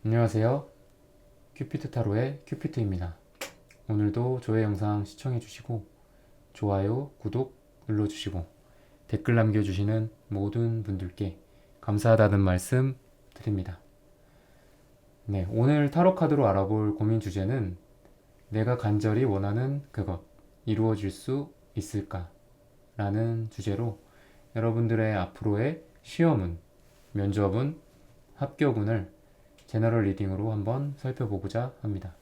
안녕하세요. 큐피트 타로의 큐피트입니다. 오늘도 저의 영상 시청해주시고 좋아요, 구독 눌러주시고 댓글 남겨주시는 모든 분들께 감사하다는 말씀 드립니다. 네, 오늘 타로 카드로 알아볼 고민 주제는 내가 간절히 원하는 그것 이루어질 수 있을까? 라는 주제로 여러분들의 앞으로의 시험운, 면접운, 합격운을 제너럴 리딩으로 한번 살펴보고자 합니다.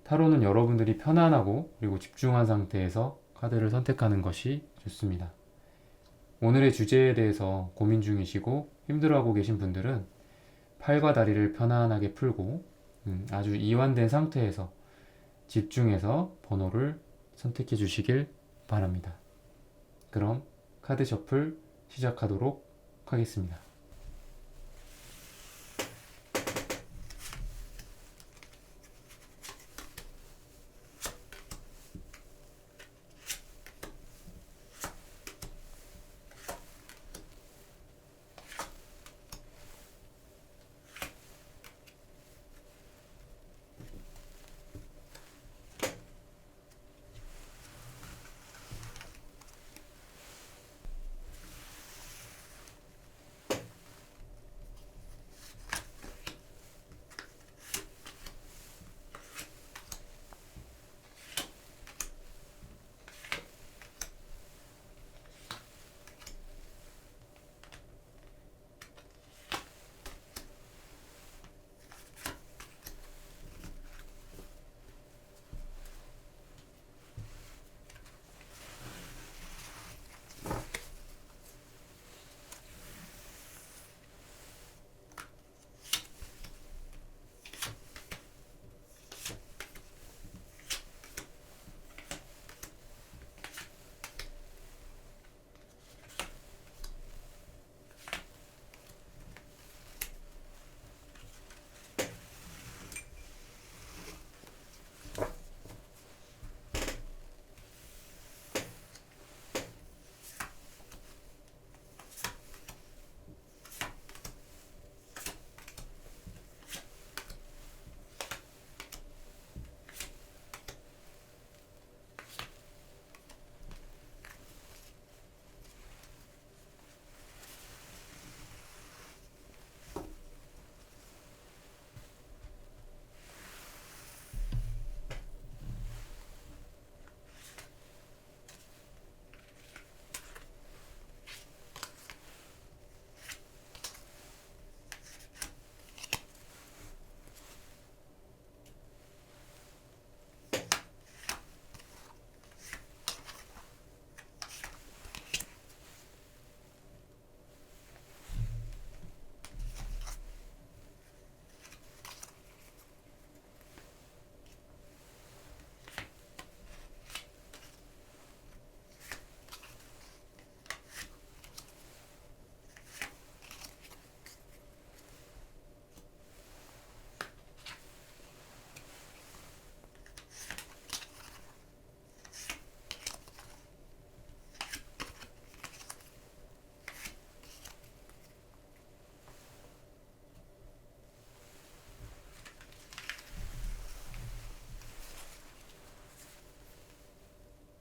타로는 여러분들이 편안하고 그리고 집중한 상태에서 카드를 선택하는 것이 좋습니다. 오늘의 주제에 대해서 고민 중이시고 힘들어하고 계신 분들은 팔과 다리를 편안하게 풀고 아주 이완된 상태에서 집중해서 번호를 선택해 주시길 바랍니다. 그럼 카드 셔플 시작하도록 하겠습니다.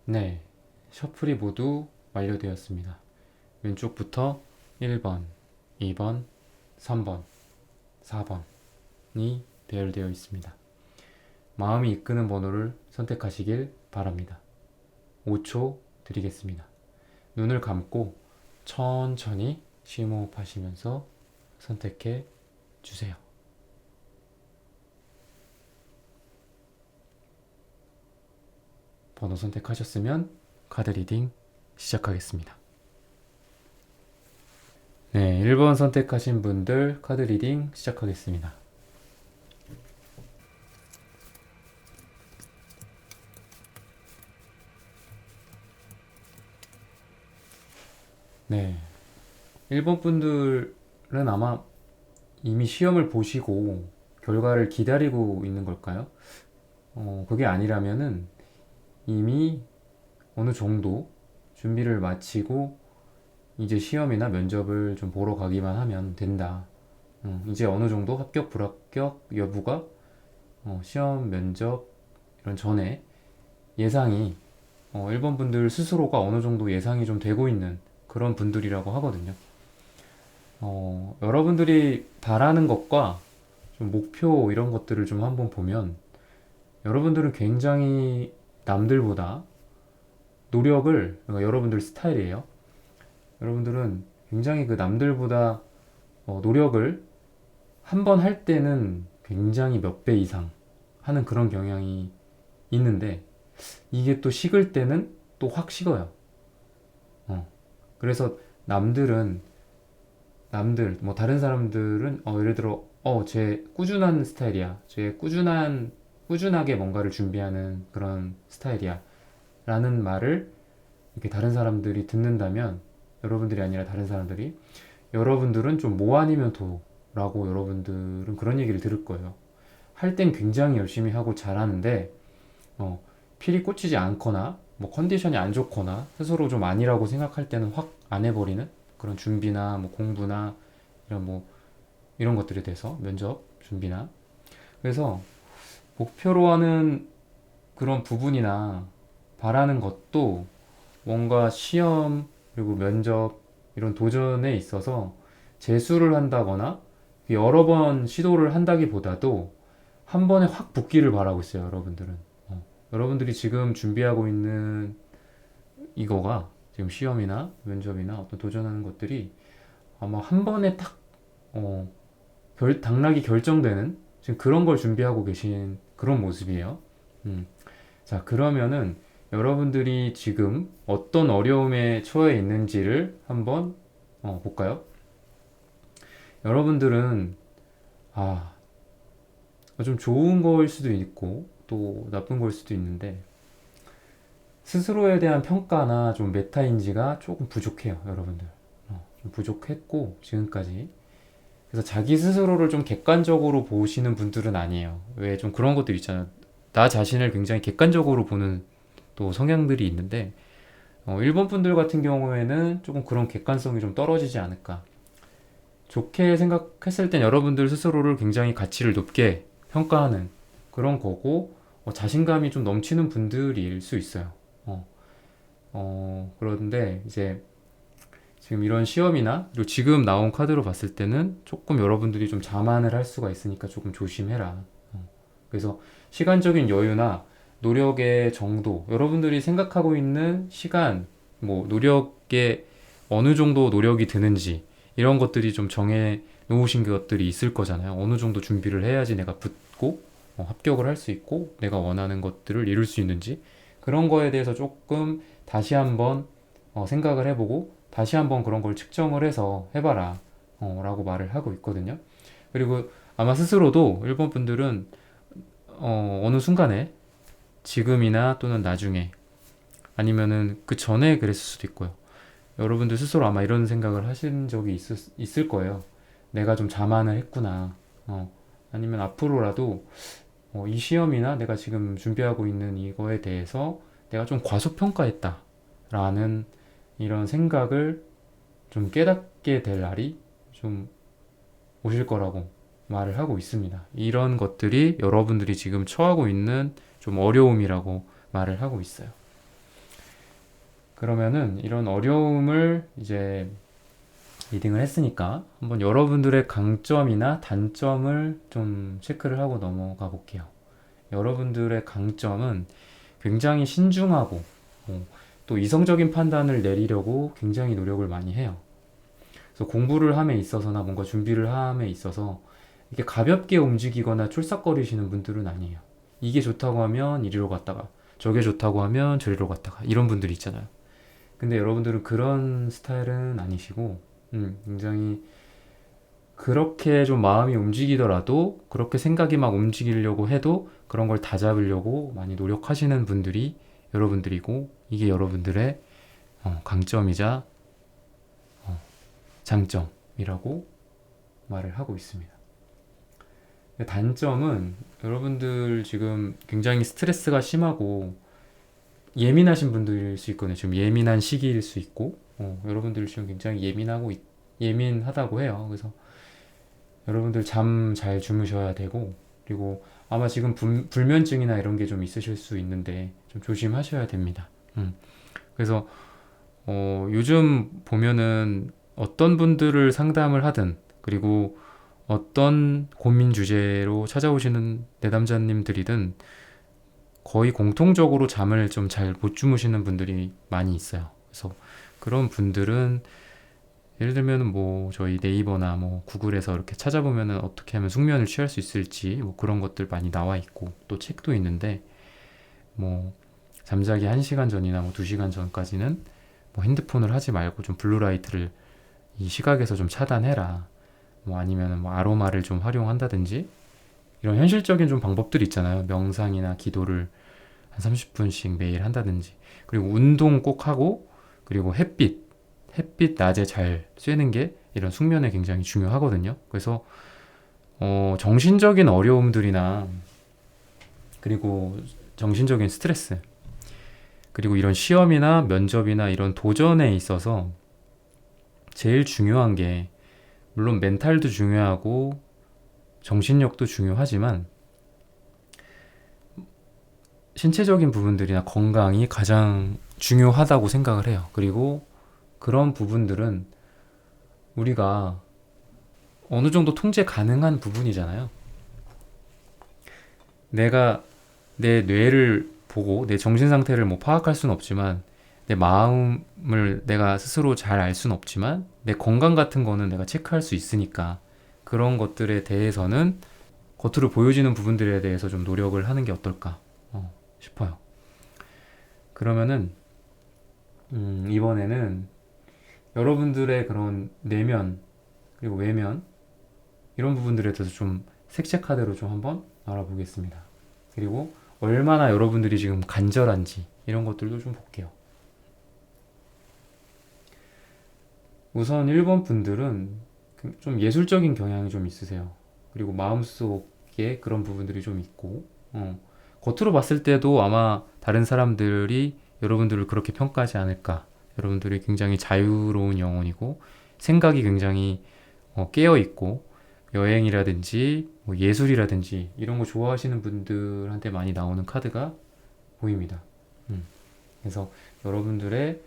네, 셔플이 모두 완료되었습니다. 왼쪽부터 1번, 2번, 3번, 4번이 배열되어 있습니다. 마음이 이끄는 번호를 선택하시길 바랍니다. 5초 드리겠습니다. 눈을 감고 천천히 심호흡하시면서 선택해 주세요. 번호 선택하셨으면 카드 리딩 시작하겠습니다. 네, 1번 선택하신 분들 카드 리딩 시작하겠습니다. 네, 1번 분들은 아마 이미 시험을 보시고 결과를 기다리고 있는 걸까요? 그게 아니라면은 이미 어느 정도 준비를 마치고 이제 시험이나 면접을 좀 보러 가기만 하면 된다. 이제 어느 정도 합격, 불합격 여부가 시험, 면접 이런 전에 예상이 일본 분들 스스로가 어느 정도 예상이 좀 되고 있는 그런 분들이라고 하거든요. 여러분들이 바라는 것과 좀 목표 이런 것들을 좀 한번 보면 여러분들은 굉장히 남들보다 노력을, 그러니까 여러분들 스타일이에요. 여러분들은 굉장히 그 남들보다 노력을 한 번 할 때는 굉장히 몇 배 이상 하는 그런 경향이 있는데 이게 또 식을 때는 또 확 식어요. 그래서 남들 뭐 다른 사람들은 예를 들어 쟤 꾸준한 스타일이야. 쟤 꾸준하게 뭔가를 준비하는 그런 스타일이야. 라는 말을 이렇게 다른 사람들이 듣는다면 여러분들이 아니라 다른 사람들이 여러분들은 좀 뭐 아니면 도라고 여러분들은 그런 얘기를 들을 거예요. 할 땐 굉장히 열심히 하고 잘하는데 필이 꽂히지 않거나 뭐 컨디션이 안 좋거나 스스로 좀 아니라고 생각할 때는 확 안 해버리는 그런 준비나 뭐 공부나 이런 것들에 대해서 면접 준비나 그래서 목표로 하는 그런 부분이나 바라는 것도 뭔가 시험 그리고 면접 이런 도전에 있어서 재수를 한다거나 여러 번 시도를 한다기보다도 한 번에 확 붙기를 바라고 있어요, 여러분들은. 여러분들이 지금 준비하고 있는 이거가 지금 시험이나 면접이나 어떤 도전하는 것들이 아마 한 번에 딱 당락이 결정되는 지금 그런 걸 준비하고 계신 그런 모습이에요. 자, 그러면은 여러분들이 지금 어떤 어려움에 처해 있는지를 한번 볼까요? 여러분들은 아, 좀 좋은 거일 수도 있고 또 나쁜 거일 수도 있는데 스스로에 대한 평가나 좀 메타인지가 조금 부족해요, 여러분들. 좀 부족했고 지금까지 그래서 자기 스스로를 좀 객관적으로 보시는 분들은 아니에요. 왜 좀 그런 것들 있잖아요. 나 자신을 굉장히 객관적으로 보는 또 성향들이 있는데 일본 분들 같은 경우에는 조금 그런 객관성이 좀 떨어지지 않을까. 좋게 생각했을 땐 여러분들 스스로를 굉장히 가치를 높게 평가하는 그런 거고 자신감이 좀 넘치는 분들일 수 있어요. 그런데 이제 지금 이런 시험이나 그리고 지금 나온 카드로 봤을 때는 조금 여러분들이 좀 자만을 할 수가 있으니까 조금 조심해라. 그래서 시간적인 여유나 노력의 정도, 여러분들이 생각하고 있는 시간, 뭐 노력에 어느 정도 노력이 드는지 이런 것들이 좀 정해 놓으신 것들이 있을 거잖아요. 어느 정도 준비를 해야지 내가 붙고 합격을 할 수 있고 내가 원하는 것들을 이룰 수 있는지 그런 거에 대해서 조금 다시 한번 생각을 해보고 다시 한번 그런 걸 측정을 해서 해봐라 라고 말을 하고 있거든요. 그리고 아마 스스로도 일본 분들은 어느 순간에 지금이나 또는 나중에 아니면은 그 전에 그랬을 수도 있고요. 여러분들 스스로 아마 이런 생각을 하신 적이 있을 거예요. 내가 좀 자만을 했구나. 아니면 앞으로라도 이 시험이나 내가 지금 준비하고 있는 이거에 대해서 내가 좀 과소평가했다. 라는 이런 생각을 좀 깨닫게 될 날이 좀 오실 거라고 말을 하고 있습니다. 이런 것들이 여러분들이 지금 처하고 있는 좀 어려움이라고 말을 하고 있어요. 그러면은 이런 어려움을 이제 리딩을 했으니까 한번 여러분들의 강점이나 단점을 좀 체크를 하고 넘어가 볼게요. 여러분들의 강점은 굉장히 신중하고 또 이성적인 판단을 내리려고 굉장히 노력을 많이 해요. 그래서 공부를 함에 있어서나 뭔가 준비를 함에 있어서 이렇게 가볍게 움직이거나 쫄싹거리시는 분들은 아니에요. 이게 좋다고 하면 이리로 갔다가 저게 좋다고 하면 저리로 갔다가 이런 분들이 있잖아요. 근데 여러분들은 그런 스타일은 아니시고 굉장히 그렇게 좀 마음이 움직이더라도 그렇게 생각이 막 움직이려고 해도 그런 걸 다잡으려고 많이 노력하시는 분들이 여러분들이고 이게 여러분들의 강점이자 장점이라고 말을 하고 있습니다. 단점은 여러분들 지금 굉장히 스트레스가 심하고 예민하신 분들일 수 있거든요. 지금 예민한 시기일 수 있고 여러분들 지금 굉장히 예민하다고 해요. 그래서 여러분들 잠 잘 주무셔야 되고, 그리고 아마 지금 불면증이나 이런 게 좀 있으실 수 있는데 좀 조심하셔야 됩니다. 그래서 요즘 보면은 어떤 분들을 상담을 하든, 그리고 어떤 고민 주제로 찾아오시는 내담자님들이든 거의 공통적으로 잠을 좀 잘 못 주무시는 분들이 많이 있어요. 그래서 그런 분들은 예를 들면 뭐 저희 네이버나 뭐 구글에서 이렇게 찾아보면은 어떻게 하면 숙면을 취할 수 있을지 뭐 그런 것들 많이 나와 있고, 또 책도 있는데 뭐 잠자기 1시간 전이나 뭐 2시간 전까지는 뭐 핸드폰을 하지 말고 좀 블루라이트를 이 시각에서 좀 차단해라. 뭐 아니면은 뭐 아로마를 좀 활용한다든지 이런 현실적인 좀 방법들이 있잖아요. 명상이나 기도를 한 30분씩 매일 한다든지, 그리고 운동 꼭 하고, 그리고 햇빛 낮에 잘 쬐는 게 이런 숙면에 굉장히 중요하거든요. 그래서 정신적인 어려움들이나, 그리고 정신적인 스트레스, 그리고 이런 시험이나 면접이나 이런 도전에 있어서 제일 중요한 게, 물론 멘탈도 중요하고 정신력도 중요하지만 신체적인 부분들이나 건강이 가장 중요하다고 생각을 해요. 그리고 그런 부분들은 우리가 어느 정도 통제 가능한 부분이잖아요. 내가 내 뇌를 보고 내 정신 상태를 뭐 파악할 수는 없지만, 내 마음을 내가 스스로 잘 알 수는 없지만, 내 건강 같은 거는 내가 체크할 수 있으니까 그런 것들에 대해서는 겉으로 보여지는 부분들에 대해서 좀 노력을 하는 게 어떨까 싶어요. 그러면은 이번에는 여러분들의 그런 내면 그리고 외면 이런 부분들에 대해서 좀 색채 카드로 좀 한번 알아보겠습니다. 그리고 얼마나 여러분들이 지금 간절한지 이런 것들도 좀 볼게요. 우선 1번 분들은 좀 예술적인 경향이 좀 있으세요. 그리고 마음속에 그런 부분들이 좀 있고, 겉으로 봤을 때도 아마 다른 사람들이 여러분들을 그렇게 평가하지 않을까. 여러분들이 굉장히 자유로운 영혼이고 생각이 굉장히 깨어 있고, 여행이라든지 뭐 예술이라든지 이런 거 좋아하시는 분들한테 많이 나오는 카드가 보입니다. 그래서 여러분들의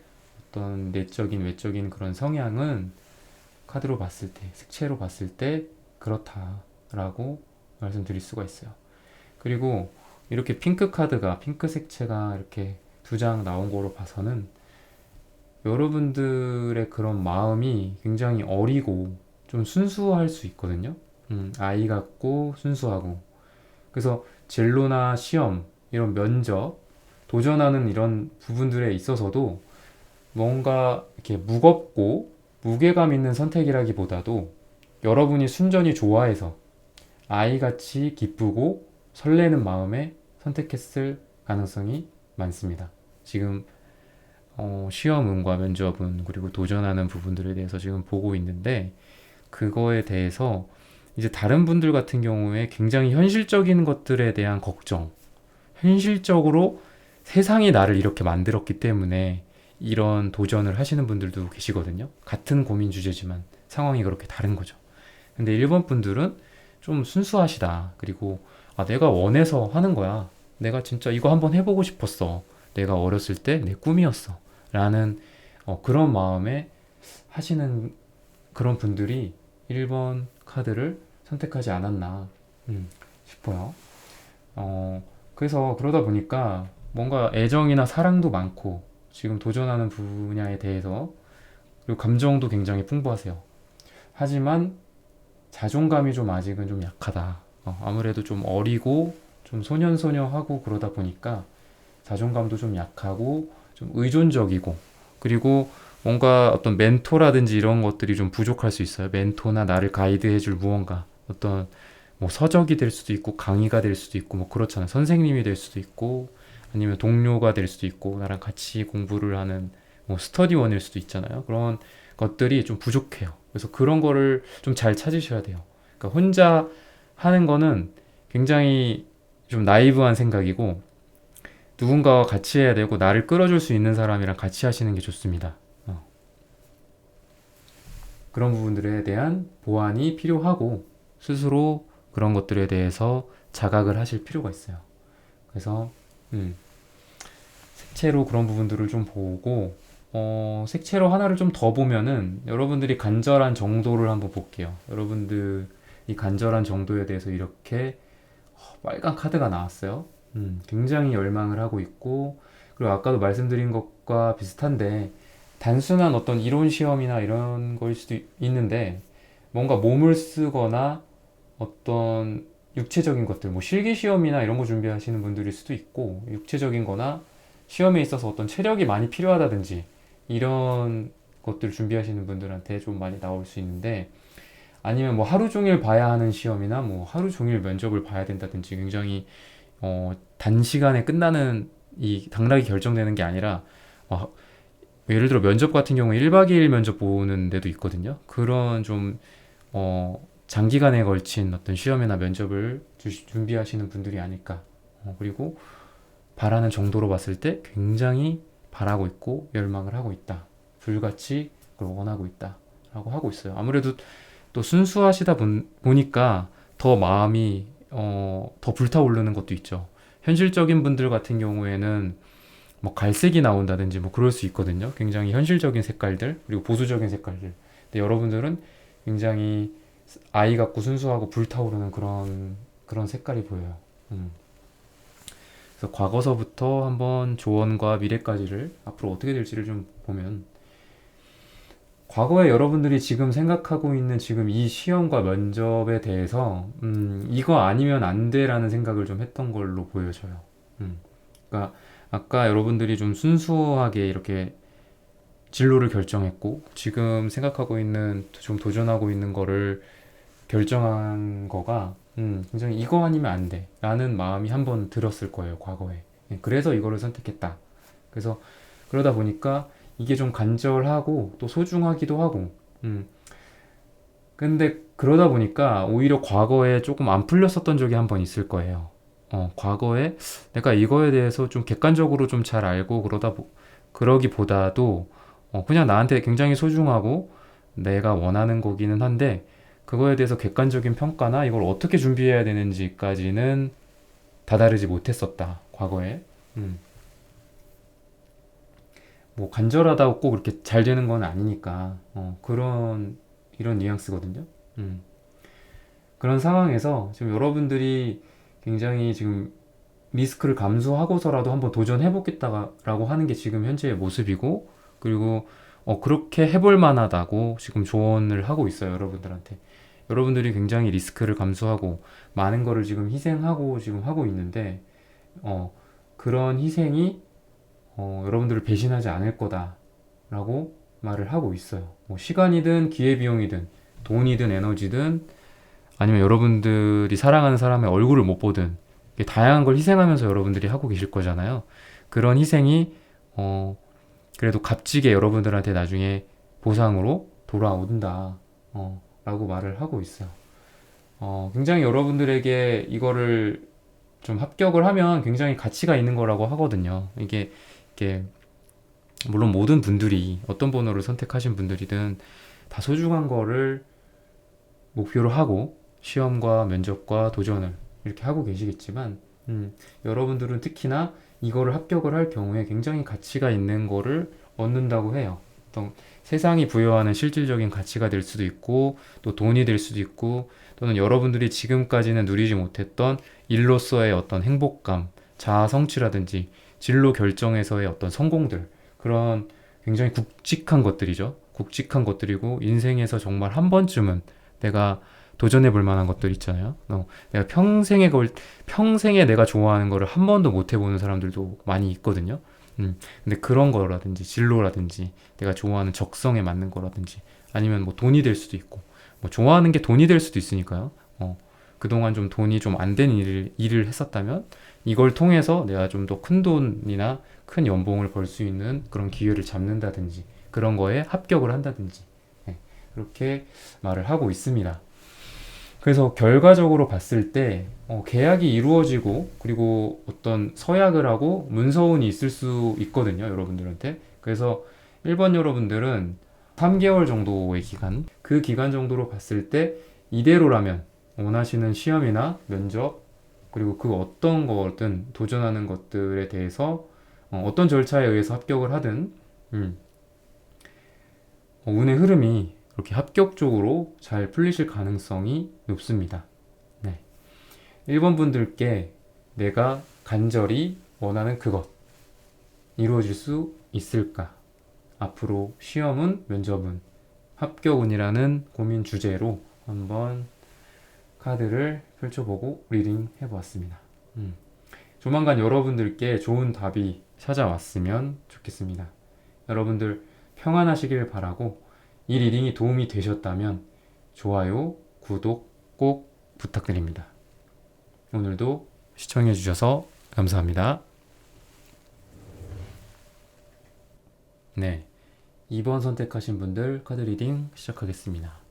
어떤 내적인 외적인 그런 성향은 카드로 봤을 때, 색채로 봤을 때 그렇다라고 말씀드릴 수가 있어요. 그리고 이렇게 핑크 카드가, 핑크 색채가 이렇게 2장 나온 거로 봐서는 여러분들의 그런 마음이 굉장히 어리고 좀 순수할 수 있거든요. 아이 같고 순수하고. 그래서 진로나 시험, 이런 면접, 도전하는 이런 부분들에 있어서도 뭔가 이렇게 무겁고 무게감 있는 선택이라기보다도 여러분이 순전히 좋아해서 아이같이 기쁘고 설레는 마음에 선택했을 가능성이 많습니다. 지금 시험운과 면접운 그리고 도전하는 부분들에 대해서 지금 보고 있는데, 그거에 대해서 이제 다른 분들 같은 경우에 굉장히 현실적인 것들에 대한 걱정, 현실적으로 세상이 나를 이렇게 만들었기 때문에 이런 도전을 하시는 분들도 계시거든요. 같은 고민 주제지만 상황이 그렇게 다른 거죠. 근데 1번 분들은 좀 순수하시다. 그리고 내가 원해서 하는 거야. 내가 진짜 이거 한번 해보고 싶었어. 내가 어렸을 때 내 꿈이었어. 라는 그런 마음에 하시는 그런 분들이 1번 카드를 선택하지 않았나 싶어요. 그래서 그러다 보니까 뭔가 애정이나 사랑도 많고, 지금 도전하는 분야에 대해서, 그리고 감정도 굉장히 풍부하세요. 하지만 자존감이 좀 아직은 좀 약하다. 아무래도 좀 어리고 좀 소년소녀하고 그러다 보니까 자존감도 좀 약하고 좀 의존적이고, 그리고 뭔가 어떤 멘토라든지 이런 것들이 좀 부족할 수 있어요. 멘토나 나를 가이드해줄 무언가, 어떤 뭐 서적이 될 수도 있고 강의가 될 수도 있고 뭐 그렇잖아요. 선생님이 될 수도 있고 아니면 동료가 될 수도 있고 나랑 같이 공부를 하는 뭐 스터디원일 수도 있잖아요. 그런 것들이 좀 부족해요. 그래서 그런 거를 좀 잘 찾으셔야 돼요. 그러니까 혼자 하는 거는 굉장히 좀 나이브한 생각이고, 누군가와 같이 해야 되고 나를 끌어줄 수 있는 사람이랑 같이 하시는 게 좋습니다. 그런 부분들에 대한 보완이 필요하고, 스스로 그런 것들에 대해서 자각을 하실 필요가 있어요. 그래서 색채로 그런 부분들을 좀 보고 색채로 하나를 좀 더 보면은 여러분들이 간절한 정도를 한번 볼게요. 여러분들이 간절한 정도에 대해서 이렇게 빨간 카드가 나왔어요. 굉장히 열망을 하고 있고, 그리고 아까도 말씀드린 것과 비슷한데 단순한 어떤 이론 시험이나 이런 거일 수도 있는데, 뭔가 몸을 쓰거나 어떤 육체적인 것들, 뭐 실기 시험이나 이런 거 준비하시는 분들일 수도 있고, 육체적인 거나 시험에 있어서 어떤 체력이 많이 필요하다든지 이런 것들 준비하시는 분들한테 좀 많이 나올 수 있는데, 아니면 뭐 하루 종일 봐야 하는 시험이나 뭐 하루 종일 면접을 봐야 된다든지 굉장히 단시간에 끝나는 이 당락이 결정되는 게 아니라 어, 예를 들어 면접 같은 경우에 1박 2일 면접 보는 데도 있거든요. 그런 좀 장기간에 걸친 어떤 시험이나 면접을 준비하시는 분들이 아닐까. 그리고 바라는 정도로 봤을 때 굉장히 바라고 있고 열망을 하고 있다. 불같이 그걸 원하고 있다. 라고 하고 있어요. 아무래도 또 순수하시다 보니까 더 마음이 더 불타오르는 것도 있죠. 현실적인 분들 같은 경우에는 뭐 갈색이 나온다든지 뭐 그럴 수 있거든요. 굉장히 현실적인 색깔들, 그리고 보수적인 색깔들. 근데 여러분들은 굉장히 아이 같고 순수하고 불타오르는 그런 색깔이 보여요. 그래서 과거서부터 한번 조언과 미래까지를 앞으로 어떻게 될지를 좀 보면, 과거에 여러분들이 지금 생각하고 있는 지금 이 시험과 면접에 대해서 이거 아니면 안 돼라는 생각을 좀 했던 걸로 보여져요. 그러니까 아까 여러분들이 좀 순수하게 이렇게 진로를 결정했고 지금 생각하고 있는 좀 도전하고 있는 거를 결정한 거가 굉장히 이거 아니면 안 돼 라는 마음이 한번 들었을 거예요, 과거에. 그래서 이거를 선택했다. 그래서 그러다 보니까 이게 좀 간절하고 또 소중하기도 하고, 근데 그러다 보니까 오히려 과거에 조금 안 풀렸었던 적이 한 번 있을 거예요. 과거에 내가 이거에 대해서 좀 객관적으로 좀 잘 알고 그러기보다도 그냥 나한테 굉장히 소중하고 내가 원하는 거기는 한데, 그거에 대해서 객관적인 평가나 이걸 어떻게 준비해야 되는지까지는 다다르지 못했었다, 과거에. 뭐 간절하다고 꼭 그렇게 잘 되는 건 아니니까 이런 뉘앙스거든요. 그런 상황에서 지금 여러분들이 굉장히 지금 리스크를 감수하고서라도 한번 도전해보겠다라고 하는 게 지금 현재의 모습이고, 그리고 그렇게 해볼 만하다고 지금 조언을 하고 있어요, 여러분들한테. 여러분들이 굉장히 리스크를 감수하고 많은 거를 지금 희생하고 지금 하고 있는데, 그런 희생이 여러분들을 배신하지 않을 거다라고 말을 하고 있어요. 뭐 시간이든 기회비용이든 돈이든 에너지든 아니면 여러분들이 사랑하는 사람의 얼굴을 못 보든 다양한 걸 희생하면서 여러분들이 하고 계실 거잖아요. 그런 희생이 그래도 값지게 여러분들한테 나중에 보상으로 돌아온다 라고 말을 하고 있어요. 굉장히 여러분들에게 이거를 좀 합격을 하면 굉장히 가치가 있는 거라고 하거든요. 이게 물론 모든 분들이 어떤 번호를 선택하신 분들이든 다 소중한 거를 목표로 하고 시험과 면접과 도전을 이렇게 하고 계시겠지만, 여러분들은 특히나 이거를 합격을 할 경우에 굉장히 가치가 있는 거를 얻는다고 해요. 어떤 세상이 부여하는 실질적인 가치가 될 수도 있고, 또 돈이 될 수도 있고, 또는 여러분들이 지금까지는 누리지 못했던 일로서의 어떤 행복감, 자아 성취라든지 진로 결정에서의 어떤 성공들, 그런 굉장히 굵직한 것들이죠. 굵직한 것들이고 인생에서 정말 한 번쯤은 내가 도전해 볼 만한 것들 있잖아요. 내가 평생에 내가 좋아하는 거를 한 번도 못 해보는 사람들도 많이 있거든요. 근데 그런 거라든지 진로라든지 내가 좋아하는 적성에 맞는 거라든지 아니면 뭐 돈이 될 수도 있고, 뭐 좋아하는 게 돈이 될 수도 있으니까요. 그동안 좀 돈이 좀 안 되는 일을 했었다면 이걸 통해서 내가 좀 더 큰 돈이나 큰 연봉을 벌 수 있는 그런 기회를 잡는다든지 그런 거에 합격을 한다든지, 그렇게 말을 하고 있습니다. 그래서 결과적으로 봤을 때 계약이 이루어지고 그리고 어떤 서약을 하고 문서운이 있을 수 있거든요, 여러분들한테. 그래서 1번 여러분들은 3개월 정도의 기간, 그 기간 정도로 봤을 때 이대로라면 원하시는 시험이나 면접, 그리고 그 어떤 거든 도전하는 것들에 대해서 어떤 절차에 의해서 합격을 하든 운의 흐름이 이렇게 합격적으로 잘 풀리실 가능성이 높습니다. 네. 1번 분들께 내가 간절히 원하는 그것 이루어질 수 있을까? 앞으로 시험은, 면접은, 합격운이라는 고민 주제로 한번 카드를 펼쳐보고 리딩 해보았습니다. 조만간 여러분들께 좋은 답이 찾아왔으면 좋겠습니다. 여러분들 평안하시길 바라고 이 리딩이 도움이 되셨다면 좋아요, 구독 꼭 부탁드립니다. 오늘도 시청해주셔서 감사합니다. 네, 2번 선택하신 분들 카드 리딩 시작하겠습니다.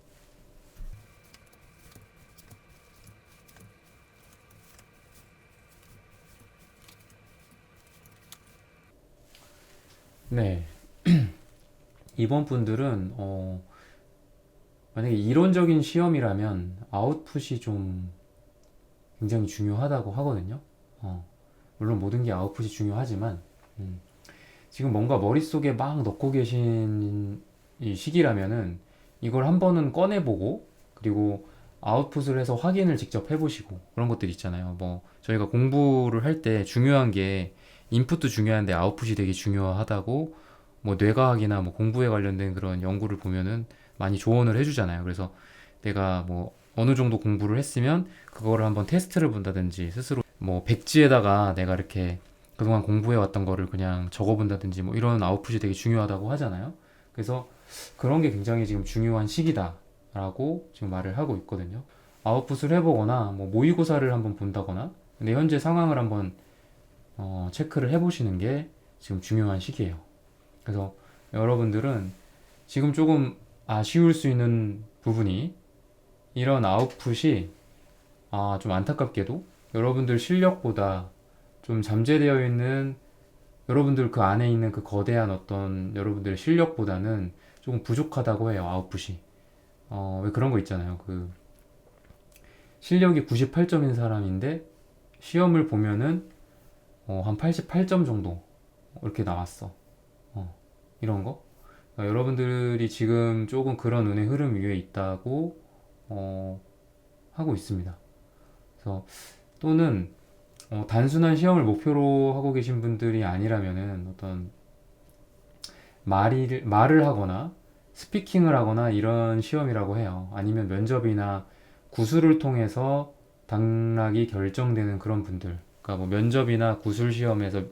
네, 2번 분들은 만약에 이론적인 시험이라면 아웃풋이 좀 굉장히 중요하다고 하거든요. 물론 모든 게 아웃풋이 중요하지만 지금 뭔가 머릿속에 막 넣고 계신 이 시기라면은 이걸 한 번은 꺼내보고 그리고 아웃풋을 해서 확인을 직접 해보시고 그런 것들 있잖아요. 뭐 저희가 공부를 할 때 중요한 게 인풋도 중요한데 아웃풋이 되게 중요하다고 뭐 뇌과학이나 뭐 공부에 관련된 그런 연구를 보면은 많이 조언을 해주잖아요. 그래서 내가 뭐 어느 정도 공부를 했으면 그거를 한번 테스트를 본다든지 스스로 뭐 백지에다가 내가 이렇게 그동안 공부해왔던 거를 그냥 적어본다든지 뭐 이런 아웃풋이 되게 중요하다고 하잖아요. 그래서 그런 게 굉장히 지금 중요한 시기다라고 지금 말을 하고 있거든요. 아웃풋을 해보거나 뭐 모의고사를 한번 본다거나 근데 현재 상황을 한번 체크를 해보시는 게 지금 중요한 시기예요. 그래서 여러분들은 지금 조금 아쉬울 수 있는 부분이 이런 아웃풋이 좀 안타깝게도 여러분들 실력보다 좀 잠재되어 있는 여러분들 그 안에 있는 그 거대한 어떤 여러분들의 실력보다는 조금 부족하다고 해요. 아웃풋이. 왜 그런 거 있잖아요. 그 실력이 98점인 사람인데 시험을 보면은 한 88점 정도 이렇게 나왔어. 이런 거. 그러니까 여러분들이 지금 조금 그런 운의 흐름 위에 있다고 하고 있습니다. 그래서 또는 단순한 시험을 목표로 하고 계신 분들이 아니라면은 어떤 말을 하거나 스피킹을 하거나 이런 시험이라고 해요. 아니면 면접이나 구술을 통해서 당락이 결정되는 그런 분들. 그러니까 뭐 면접이나 구술 시험에서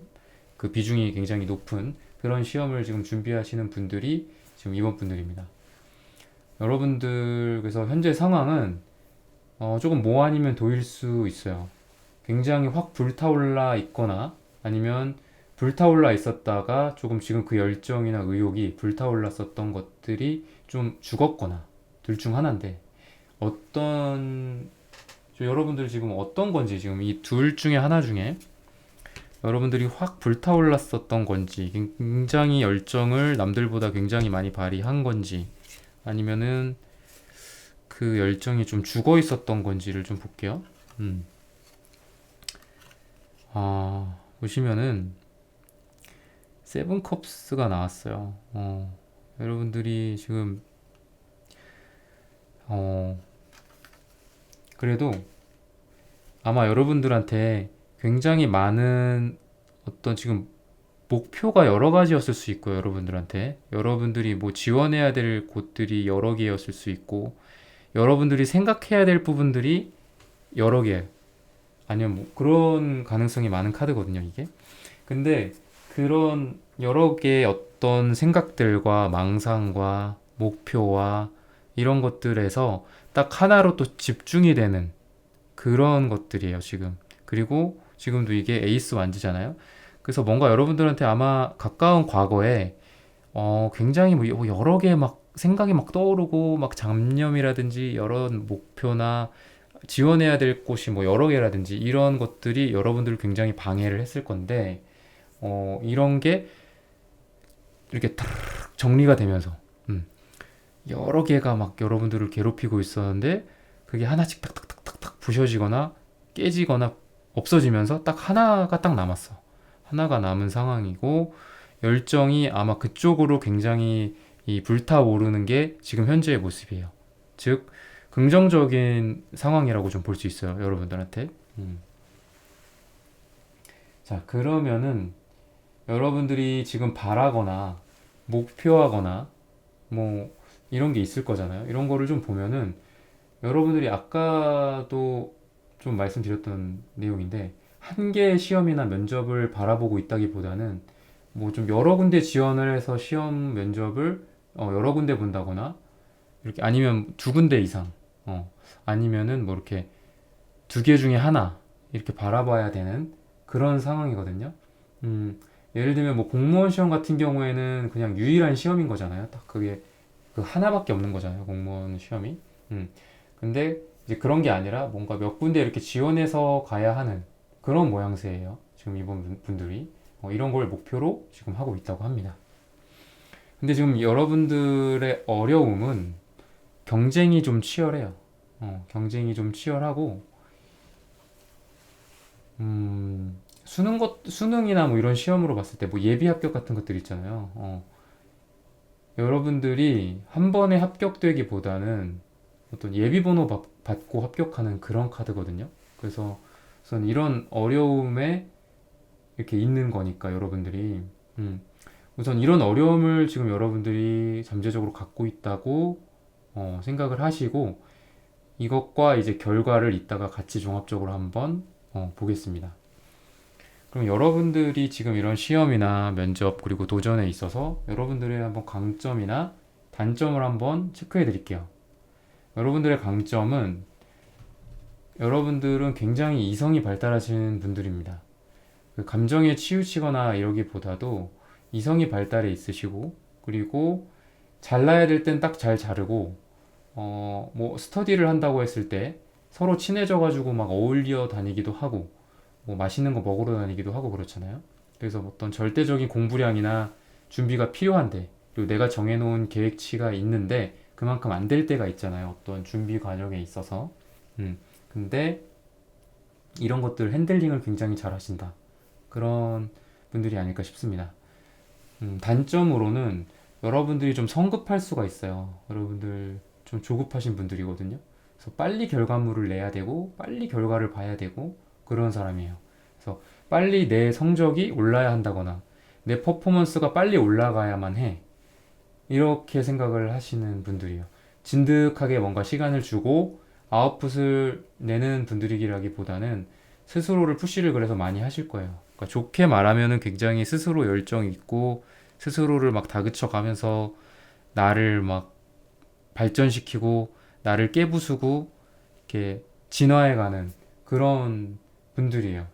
그 비중이 굉장히 높은 그런 시험을 지금 준비하시는 분들이 지금 이번 분들입니다. 여러분들 그래서 현재 상황은 조금 뭐 아니면 도일 수 있어요. 굉장히 확 불타올라 있거나 아니면 불타올라 있었다가 조금 지금 그 열정이나 의욕이 불타올랐었던 것들이 좀 죽었거나 둘 중 하나인데 여러분들 지금 어떤 건지 지금 이 둘 중에 하나 중에 여러분들이 확 불타올랐었던 건지 굉장히 열정을 남들보다 굉장히 많이 발휘한 건지 아니면은 그 열정이 좀 죽어 있었던 건지를 좀 볼게요. 보시면은 세븐 컵스가 나왔어요. 여러분들이 지금 그래도 아마 여러분들한테 굉장히 많은 어떤 지금 목표가 여러 가지였을 수 있고요. 여러분들이 뭐 지원해야 될 곳들이 여러 개였을 수 있고 여러분들이 생각해야 될 부분들이 여러 개 아니면 뭐 그런 가능성이 많은 카드거든요, 이게. 근데 그런 여러 개의 어떤 생각들과 망상과 목표와 이런 것들에서 딱 하나로 또 집중이 되는 그런 것들이에요, 지금. 그리고 지금도 이게 에이스 완즈잖아요. 그래서 뭔가 여러분들한테 아마 가까운 과거에 굉장히 뭐 여러 개 막 생각이 막 떠오르고 막 잡념이라든지 여러 목표나 지원해야 될 곳이 뭐 여러 개라든지 이런 것들이 여러분들을 굉장히 방해를 했을 건데 이런 게 이렇게 탁 정리가 되면서 여러 개가 막 여러분들을 괴롭히고 있었는데 그게 하나씩 탁탁탁탁 부셔지거나 깨지거나 없어지면서 딱 하나가 딱 남았어. 하나가 남은 상황이고 열정이 아마 그쪽으로 굉장히 이 불타오르는 게 지금 현재의 모습이에요. 즉 긍정적인 상황이라고 좀 볼 수 있어요, 여러분들한테. 자, 그러면은 여러분들이 지금 바라거나 목표하거나 뭐 이런 게 있을 거잖아요. 이런 거를 좀 보면은 여러분들이 아까도 좀 말씀드렸던 내용인데 한 개의 시험이나 면접을 바라보고 있다기보다는 뭐 좀 여러 군데 지원을 해서 시험 면접을 여러 군데 본다거나 이렇게 아니면 두 군데 이상 아니면은 뭐 이렇게 두 개 중에 하나 이렇게 바라봐야 되는 그런 상황이거든요. 예를 들면 뭐 공무원 시험 같은 경우에는 그냥 유일한 시험인 거잖아요. 딱 그게 그 하나밖에 없는 거잖아요. 공무원 시험이. 근데 이제 그런 게 아니라 뭔가 몇 군데 이렇게 지원해서 가야 하는 그런 모양새예요. 지금 이번 분들이 이런 걸 목표로 지금 하고 있다고 합니다. 근데 지금 여러분들의 어려움은 경쟁이 좀 치열해요. 경쟁이 좀 치열하고 수능이나 뭐 이런 시험으로 봤을 때 뭐 예비 합격 같은 것들 있잖아요. 여러분들이 한 번에 합격되기보다는 어떤 예비 번호 받고 합격하는 그런 카드거든요. 그래서 우선 이런 어려움에 이렇게 있는 거니까 여러분들이 우선 이런 어려움을 지금 여러분들이 잠재적으로 갖고 있다고 생각을 하시고 이것과 이제 결과를 이따가 같이 종합적으로 한번 보겠습니다. 그럼 여러분들이 지금 이런 시험이나 면접 그리고 도전에 있어서 여러분들의 한번 강점이나 단점을 한번 체크해 드릴게요. 여러분들의 강점은 여러분들은 굉장히 이성이 발달하신 분들입니다. 그 감정에 치우치거나 이러기보다도 이성이 발달해 있으시고 그리고 잘나야 될 땐 딱 잘 자르고 뭐 스터디를 한다고 했을 때 서로 친해져 가지고 막 어울려 다니기도 하고 뭐 맛있는 거 먹으러 다니기도 하고 그렇잖아요. 그래서 어떤 절대적인 공부량이나 준비가 필요한데 그리고 내가 정해놓은 계획치가 있는데 그만큼 안 될 때가 있잖아요. 어떤 준비 과정에 있어서. 근데 이런 것들 핸들링을 굉장히 잘 하신다. 그런 분들이 아닐까 싶습니다. 단점으로는 여러분들이 좀 성급할 수가 있어요. 여러분들 좀 조급하신 분들이거든요. 그래서 빨리 결과물을 내야 되고 빨리 결과를 봐야 되고 그런 사람이에요. 그래서 빨리 내 성적이 올라야 한다거나 내 퍼포먼스가 빨리 올라가야만 해. 이렇게 생각을 하시는 분들이에요. 진득하게 뭔가 시간을 주고 아웃풋을 내는 분들이기라기보다는 스스로를 푸시를 그래서 많이 하실 거예요. 그러니까 좋게 말하면은 굉장히 스스로 열정 있고 스스로를 막 다그쳐 가면서 나를 막 발전시키고 나를 깨부수고 이렇게 진화해가는 그런 분들이에요.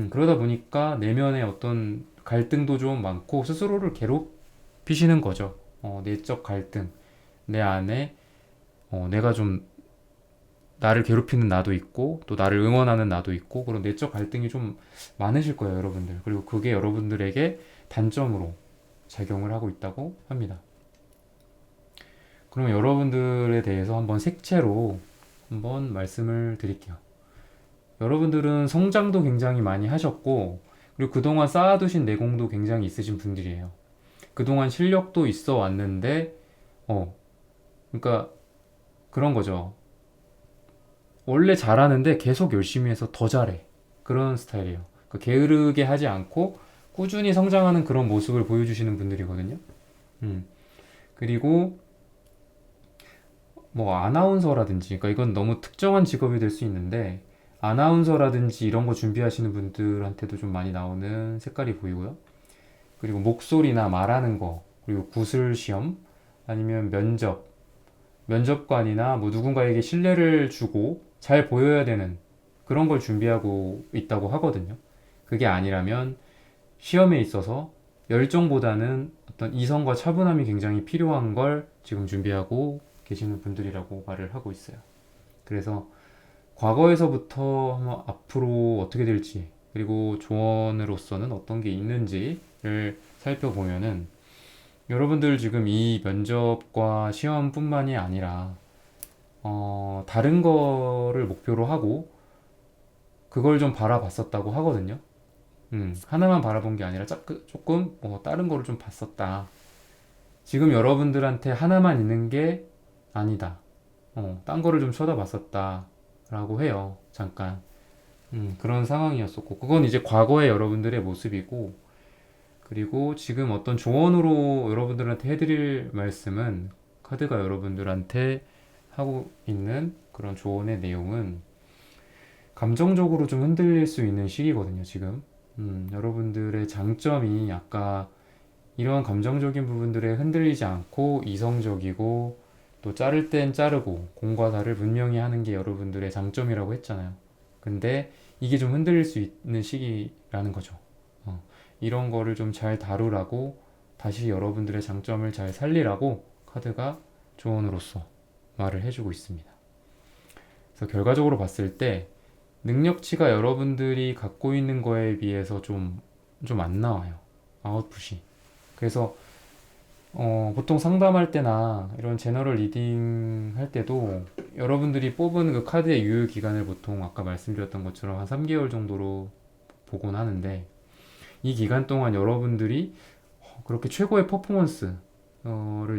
그러다 보니까 내면에 어떤 갈등도 좀 많고 스스로를 괴롭히시는 거죠. 내적 갈등. 내 안에 내가 좀 나를 괴롭히는 나도 있고 또 나를 응원하는 나도 있고 그런 내적 갈등이 좀 많으실 거예요, 여러분들. 그리고 그게 여러분들에게 단점으로 작용을 하고 있다고 합니다. 그럼 여러분들에 대해서 한번 색채로 한번 말씀을 드릴게요. 여러분들은 성장도 굉장히 많이 하셨고 그리고 그동안 쌓아두신 내공도 굉장히 있으신 분들이에요. 그동안 실력도 있어 왔는데 그러니까 그런 거죠. 원래 잘하는데 계속 열심히 해서 더 잘해. 그런 스타일이에요. 그러니까 게으르게 하지 않고 꾸준히 성장하는 그런 모습을 보여주시는 분들이거든요. 그리고 뭐 아나운서라든지, 그러니까 이건 너무 특정한 직업이 될 수 있는데 아나운서라든지 이런 거 준비하시는 분들한테도 좀 많이 나오는 색깔이 보이고요. 그리고 목소리나 말하는 거, 그리고 구술 시험, 아니면 면접관이나 뭐 누군가에게 신뢰를 주고 잘 보여야 되는 그런 걸 준비하고 있다고 하거든요. 그게 아니라면 시험에 있어서 열정보다는 어떤 이성과 차분함이 굉장히 필요한 걸 지금 준비하고 계시는 분들이라고 말을 하고 있어요. 그래서 과거에서부터 앞으로 어떻게 될지 그리고 조언으로서는 어떤 게 있는지를 살펴보면은 여러분들 지금 이 면접과 시험뿐만이 아니라 다른 거를 목표로 하고 그걸 좀 바라봤었다고 하거든요. 하나만 바라본 게 아니라 조금 다른 거를 좀 봤었다. 지금 여러분들한테 하나만 있는 게 아니다. 딴 거를 좀 쳐다봤었다. 라고 해요. 잠깐. 그런 상황이었었고, 그건 이제 과거의 여러분들의 모습이고, 그리고 지금 어떤 조언으로 여러분들한테 해드릴 말씀은 카드가 여러분들한테 하고 있는 그런 조언의 내용은 감정적으로 좀 흔들릴 수 있는 시기거든요, 지금. 여러분들의 장점이 아까 이런 감정적인 부분들에 흔들리지 않고 이성적이고 또 자를 땐 자르고 공과 사를 분명히 하는 게 여러분들의 장점이라고 했잖아요. 근데 이게 좀 흔들릴 수 있는 시기라는 거죠. 이런 거를 좀 잘 다루라고 다시 여러분들의 장점을 잘 살리라고 카드가 조언으로서 말을 해주고 있습니다. 그래서 결과적으로 봤을 때 능력치가 여러분들이 갖고 있는 거에 비해서 좀 안 나와요. 아웃풋이. 그래서 보통 상담할 때나 이런 제너럴 리딩 할 때도 여러분들이 뽑은 그 카드의 유효 기간을 보통 아까 말씀드렸던 것처럼 한 3개월 정도로 보곤 하는데 이 기간 동안 여러분들이 그렇게 최고의 퍼포먼스를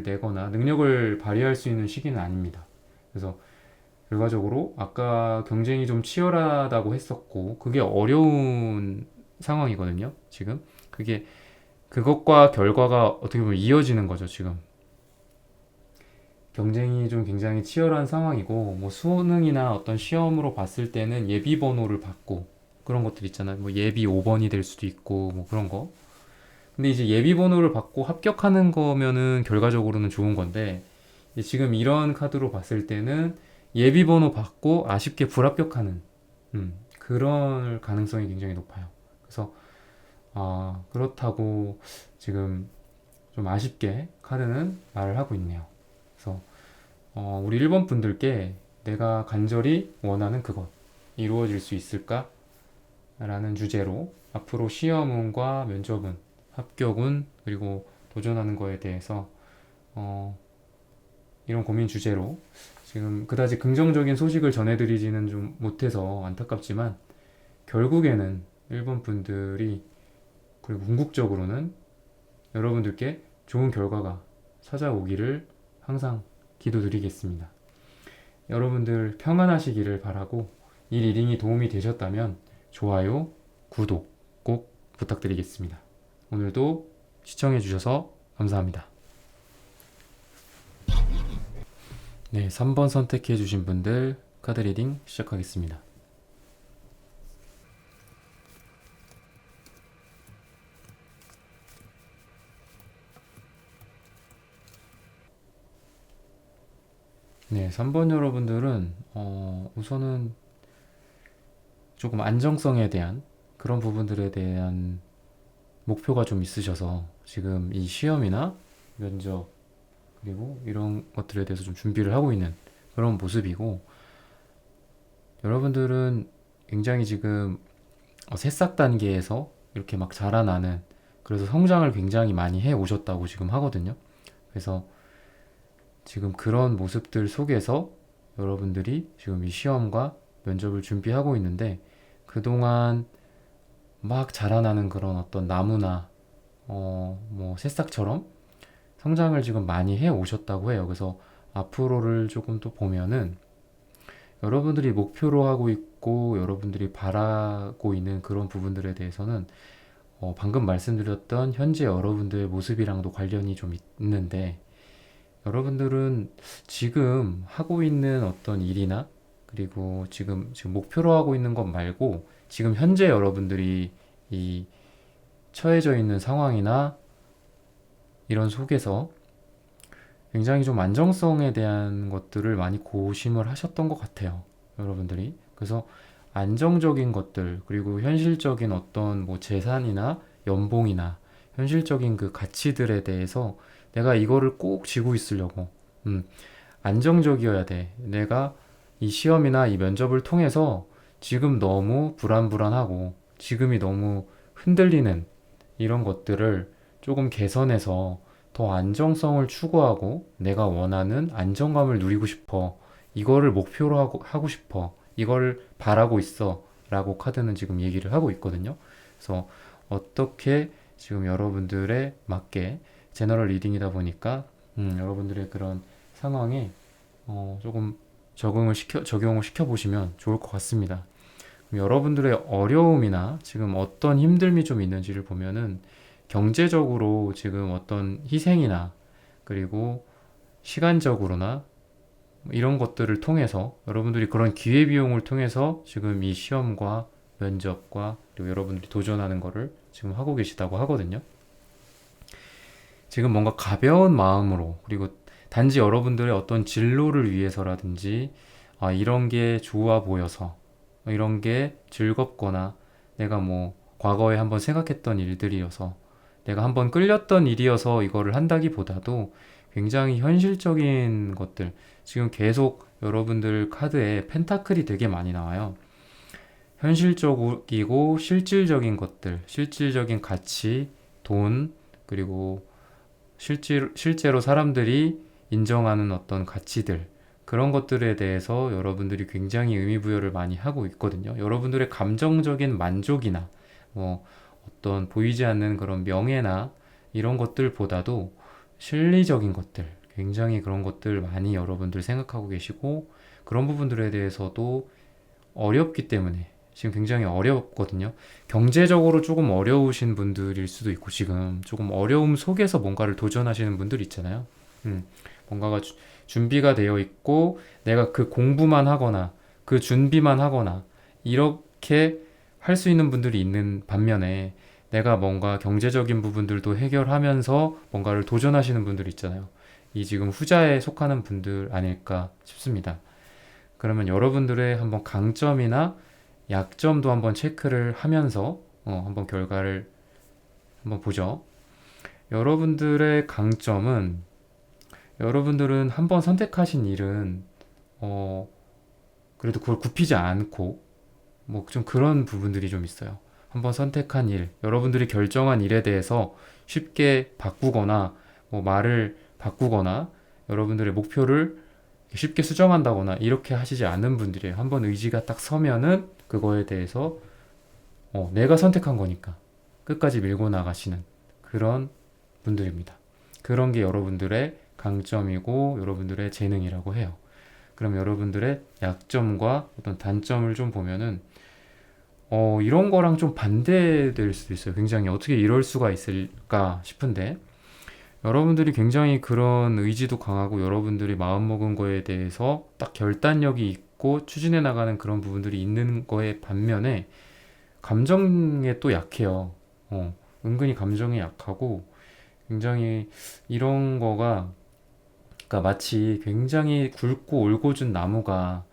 내거나 능력을 발휘할 수 있는 시기는 아닙니다. 그래서 결과적으로 아까 경쟁이 좀 치열하다고 했었고 그게 어려운 상황이거든요. 지금 그것과 결과가 어떻게 보면 이어지는 거죠. 지금 경쟁이 좀 굉장히 치열한 상황이고 뭐 수능이나 어떤 시험으로 봤을 때는 예비 번호를 받고 그런 것들 있잖아요. 뭐 예비 5번이 될 수도 있고 뭐 그런 거. 근데 이제 예비 번호를 받고 합격하는 거면은 결과적으로는 좋은 건데 지금 이런 카드로 봤을 때는 예비 번호 받고 아쉽게 불합격하는 그런 가능성이 굉장히 높아요. 그래서 그렇다고 지금 좀 아쉽게 카드는 말을 하고 있네요. 그래서 우리 1번 분들께 내가 간절히 원하는 그것 이루어질 수 있을까? 라는 주제로 앞으로 시험운과 면접운, 합격운, 그리고 도전하는 거에 대해서 이런 고민 주제로 지금 그다지 긍정적인 소식을 전해드리지는 좀 못해서 안타깝지만 결국에는 1번 분들이 그리고 궁극적으로는 여러분들께 좋은 결과가 찾아오기를 항상 기도드리겠습니다. 여러분들 평안하시기를 바라고 이 리딩이 도움이 되셨다면 좋아요, 구독 꼭 부탁드리겠습니다. 오늘도 시청해주셔서 감사합니다. 네, 3번 선택해주신 분들 카드 리딩 시작하겠습니다. 네, 3번 여러분들은 우선은 조금 안정성에 대한 그런 부분들에 대한 목표가 좀 있으셔서 지금 이 시험이나 면접 그리고 이런 것들에 대해서 좀 준비를 하고 있는 그런 모습이고 여러분들은 굉장히 지금 새싹 단계에서 이렇게 막 자라나는 그래서 성장을 굉장히 많이 해 오셨다고 지금 하거든요. 그래서 지금 그런 모습들 속에서 여러분들이 지금 이 시험과 면접을 준비하고 있는데 그동안 막 자라나는 그런 어떤 나무나 뭐 새싹처럼 성장을 지금 많이 해 오셨다고 해요. 그래서 앞으로를 조금 또 보면은 여러분들이 목표로 하고 있고 여러분들이 바라고 있는 그런 부분들에 대해서는 방금 말씀드렸던 현재 여러분들의 모습이랑도 관련이 좀 있는데 여러분들은 지금 하고 있는 어떤 일이나 그리고 지금 목표로 하고 있는 것 말고 지금 현재 여러분들이 이 처해져 있는 상황이나 이런 속에서 굉장히 좀 안정성에 대한 것들을 많이 고심을 하셨던 것 같아요. 여러분들이. 그래서 안정적인 것들, 그리고 현실적인 어떤 뭐 재산이나 연봉이나 현실적인 그 가치들에 대해서 내가 이거를 꼭 쥐고 있으려고, 안정적이어야 돼. 내가 이 시험이나 이 면접을 통해서 지금 너무 불안불안하고 지금이 너무 흔들리는 이런 것들을 조금 개선해서 더 안정성을 추구하고 내가 원하는 안정감을 누리고 싶어. 이거를 목표로 하고 싶어. 이걸 바라고 있어. 라고 카드는 지금 얘기를 하고 있거든요. 그래서 어떻게 지금 여러분들의 맞게 제너럴 리딩이다 보니까 여러분들의 그런 상황에 조금 적용을 시켜 보시면 좋을 것 같습니다. 여러분들의 어려움이나 지금 어떤 힘듦이 좀 있는지를 보면은 경제적으로 지금 어떤 희생이나 그리고 시간적으로나 이런 것들을 통해서 여러분들이 그런 기회비용을 통해서 지금 이 시험과 면접과 그리고 여러분들이 도전하는 거를 지금 하고 계시다고 하거든요. 지금 뭔가 가벼운 마음으로 그리고 단지 여러분들의 어떤 진로를 위해서라든지 이런 게 좋아 보여서 이런 게 즐겁거나 내가 뭐 과거에 한번 생각했던 일들이어서 내가 한번 끌렸던 일이어서 이거를 한다기보다도 굉장히 현실적인 것들 지금 계속 여러분들 카드에 펜타클이 되게 많이 나와요. 현실적이고 실질적인 것들, 실질적인 가치, 돈, 그리고 실제로 사람들이 인정하는 어떤 가치들, 그런 것들에 대해서 여러분들이 굉장히 의미부여를 많이 하고 있거든요. 여러분들의 감정적인 만족이나 뭐 어떤 보이지 않는 그런 명예나 이런 것들보다도 실리적인 것들, 굉장히 그런 것들 많이 여러분들 생각하고 계시고 그런 부분들에 대해서도 어렵기 때문에 지금 굉장히 어렵거든요. 경제적으로 조금 어려우신 분들일 수도 있고 지금 조금 어려움 속에서 뭔가를 도전하시는 분들 있잖아요. 뭔가가 준비가 되어 있고 내가 그 공부만 하거나 그 준비만 하거나 이렇게 할 수 있는 분들이 있는 반면에 내가 뭔가 경제적인 부분들도 해결하면서 뭔가를 도전하시는 분들 있잖아요. 이 지금 후자에 속하는 분들 아닐까 싶습니다. 그러면 여러분들의 한번 강점이나 약점도 한번 체크를 하면서 한번 결과를 한번 보죠. 여러분들의 강점은 여러분들은 한번 선택하신 일은 그래도 그걸 굽히지 않고 뭐 좀 그런 부분들이 좀 있어요. 한번 선택한 일, 여러분들이 결정한 일에 대해서 쉽게 바꾸거나 뭐 말을 바꾸거나 여러분들의 목표를 쉽게 수정한다거나 이렇게 하시지 않는 분들이에요. 한번 의지가 딱 서면은 그거에 대해서 내가 선택한 거니까 끝까지 밀고 나가시는 그런 분들입니다. 그런 게 여러분들의 강점이고 여러분들의 재능이라고 해요. 그럼 여러분들의 약점과 어떤 단점을 좀 보면은 이런 거랑 좀 반대될 수도 있어요. 굉장히 어떻게 이럴 수가 있을까 싶은데 여러분들이 굉장히 그런 의지도 강하고 여러분들이 마음먹은 거에 대해서 딱 결단력이 있고 추진해 나가는 그런 부분들이 있는 거에 반면에 감정에 또 약해요. 은근히 감정에 약하고 굉장히 이런 거가 그러니까 마치 굉장히 굵고 올곧은 나무가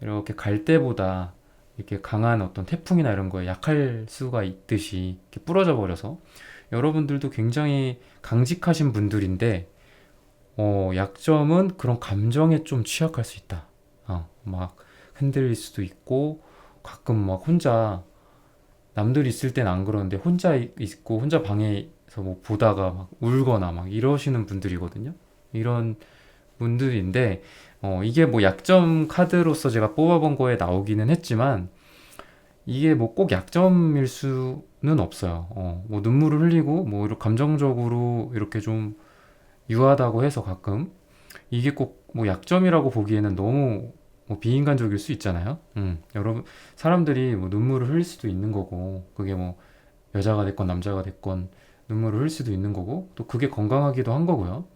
이렇게 갈 때보다 이렇게 강한 어떤 태풍이나 이런 거에 약할 수가 있듯이 이렇게 부러져 버려서 여러분들도 굉장히 강직하신 분들인데 약점은 그런 감정에 좀 취약할 수 있다. 막 흔들릴 수도 있고 가끔 막 혼자 남들 있을 땐 안 그러는데 혼자 있고 혼자 방에서 뭐 보다가 막 울거나 막 이러시는 분들이거든요. 이런 분들인데 이게 뭐 약점 카드로서 제가 뽑아본 거에 나오기는 했지만 이게 뭐 꼭 약점일 수는 없어요. 뭐 눈물을 흘리고 뭐 이렇게 감정적으로 이렇게 좀 유하다고 해서 가끔 이게 꼭 뭐 약점이라고 보기에는 너무 뭐 비인간적일 수 있잖아요. 여러분 사람들이 뭐 눈물을 흘릴 수도 있는 거고 그게 뭐 여자가 됐건 남자가 됐건 눈물을 흘릴 수도 있는 거고 또 그게 건강하기도 한 거고요.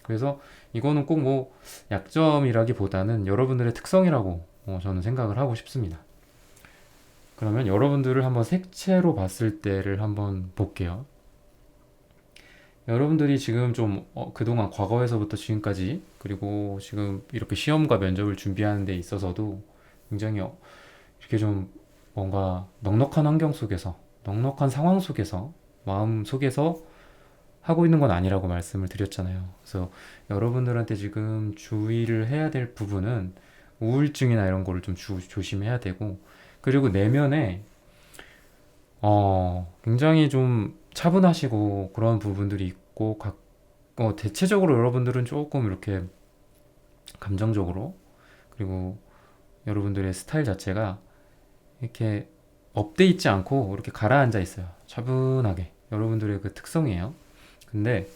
그래서 이거는 꼭 뭐 약점이라기보다는 여러분들의 특성이라고 저는 생각을 하고 싶습니다. 그러면 여러분들을 한번 색채로 봤을 때를 한번 볼게요. 여러분들이 지금 좀 그동안 과거에서부터 지금까지 그리고 지금 이렇게 시험과 면접을 준비하는 데 있어서도 굉장히 이렇게 좀 뭔가 넉넉한 환경 속에서 넉넉한 상황 속에서 마음 속에서 하고 있는 건 아니라고 말씀을 드렸잖아요. 그래서 여러분들한테 지금 주의를 해야 될 부분은 우울증이나 이런 거를 좀 조심해야 되고 그리고 내면에 굉장히 좀 차분하시고 그런 부분들이 있고 대체적으로 여러분들은 조금 이렇게 감정적으로 그리고 여러분들의 스타일 자체가 이렇게 업돼 있지 않고 이렇게 가라앉아 있어요. 차분하게. 여러분들의 그 특성이에요. 근데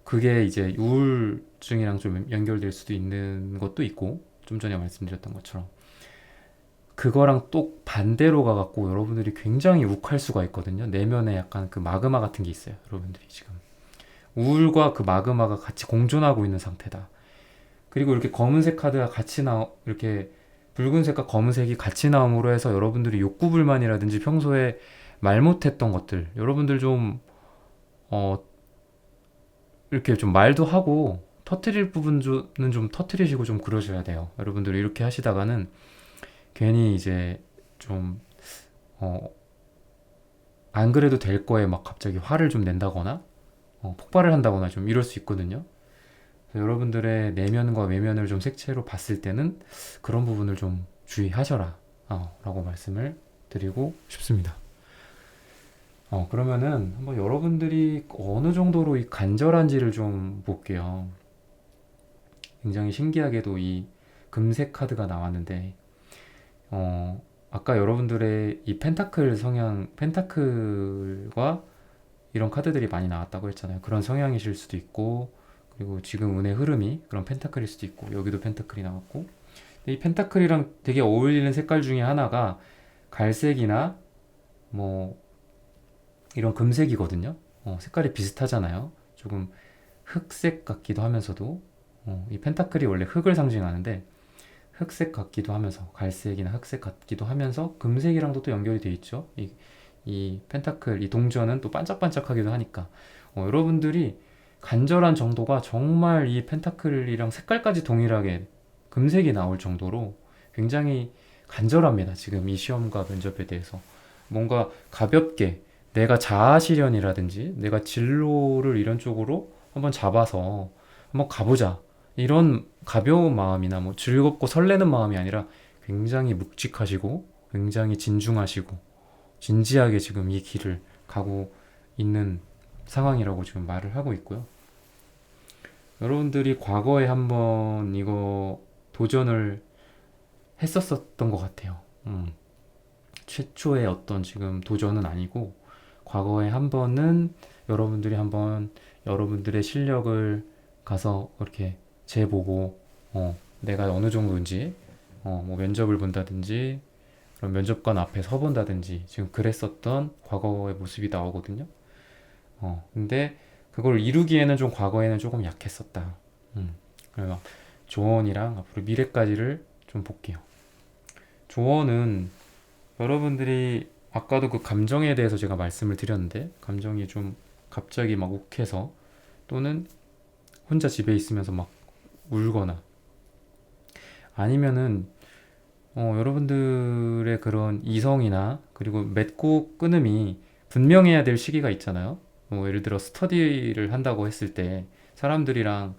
그게 이제 우울증이랑 좀 연결될 수도 있는 것도 있고, 좀 전에 말씀드렸던 것처럼 그거랑 또 반대로 가갖고 여러분들이 굉장히 욱할 수가 있거든요. 내면에 약간 그 마그마 같은 게 있어요. 여러분들이 지금 우울과 그 마그마가 같이 공존하고 있는 상태다. 그리고 이렇게 검은색 카드가 같이 이렇게 붉은색과 검은색이 같이 나옴으로 해서 여러분들이 욕구불만이라든지 평소에 말 못했던 것들, 여러분들 좀 어, 이렇게 좀 말도 하고 터트릴 부분은 좀 터트리시고 좀 그러셔야 돼요. 여러분들이 이렇게 하시다가는 괜히 이제 좀 안 그래도 될 거에 막 갑자기 화를 좀 낸다거나 폭발을 한다거나 좀 이럴 수 있거든요. 그래서 여러분들의 내면과 외면을 좀 색채로 봤을 때는 그런 부분을 좀 주의하셔라 라고 말씀을 드리고 싶습니다. 그러면은 한번 여러분들이 어느 정도로 이 간절한지를 좀 볼게요. 굉장히 신기하게도 이 금색 카드가 나왔는데 아까 여러분들의 이 펜타클 성향, 펜타클과 이런 카드들이 많이 나왔다고 했잖아요. 그런 성향이실 수도 있고, 그리고 지금 운의 흐름이 그런 펜타클일 수도 있고, 여기도 펜타클이 나왔고, 이 펜타클이랑 되게 어울리는 색깔 중에 하나가 갈색이나 뭐 이런 금색이거든요. 색깔이 비슷하잖아요. 조금 흑색 같기도 하면서도 이 펜타클이 원래 흑을 상징하는데 흑색 같기도 하면서 갈색이나 흑색 같기도 하면서 금색이랑도 또 연결이 돼 있죠. 이 펜타클, 이 동전은 또 반짝반짝하기도 하니까 여러분들이 간절한 정도가 정말 이 펜타클이랑 색깔까지 동일하게 금색이 나올 정도로 굉장히 간절합니다. 지금 이 시험과 면접에 대해서 뭔가 가볍게 내가 자아 실현이라든지 내가 진로를 이런 쪽으로 한번 잡아서 한번 가보자, 이런 가벼운 마음이나 뭐 즐겁고 설레는 마음이 아니라 굉장히 묵직하시고 굉장히 진중하시고 진지하게 지금 이 길을 가고 있는 상황이라고 지금 말을 하고 있고요. 여러분들이 과거에 한번 이거 도전을 했었었던 것 같아요. 최초의 어떤 지금 도전은 아니고 과거에 한 번은 여러분들이 한번 여러분들의 실력을 가서 이렇게 재보고 내가 어느 정도인지 뭐 면접을 본다든지 그런 면접관 앞에 서 본다든지 지금 그랬었던 과거의 모습이 나오거든요. 근데 그걸 이루기에는 좀 과거에는 조금 약했었다. 그래서 조언이랑 앞으로 미래까지를 좀 볼게요. 조언은 여러분들이 아까도 그 감정에 대해서 제가 말씀을 드렸는데 감정이 좀 갑자기 막 욱해서 또는 혼자 집에 있으면서 막 울거나 아니면은 여러분들의 그런 이성이나 그리고 맺고 끊음이 분명해야 될 시기가 있잖아요. 예를 들어 스터디를 한다고 했을 때 사람들이랑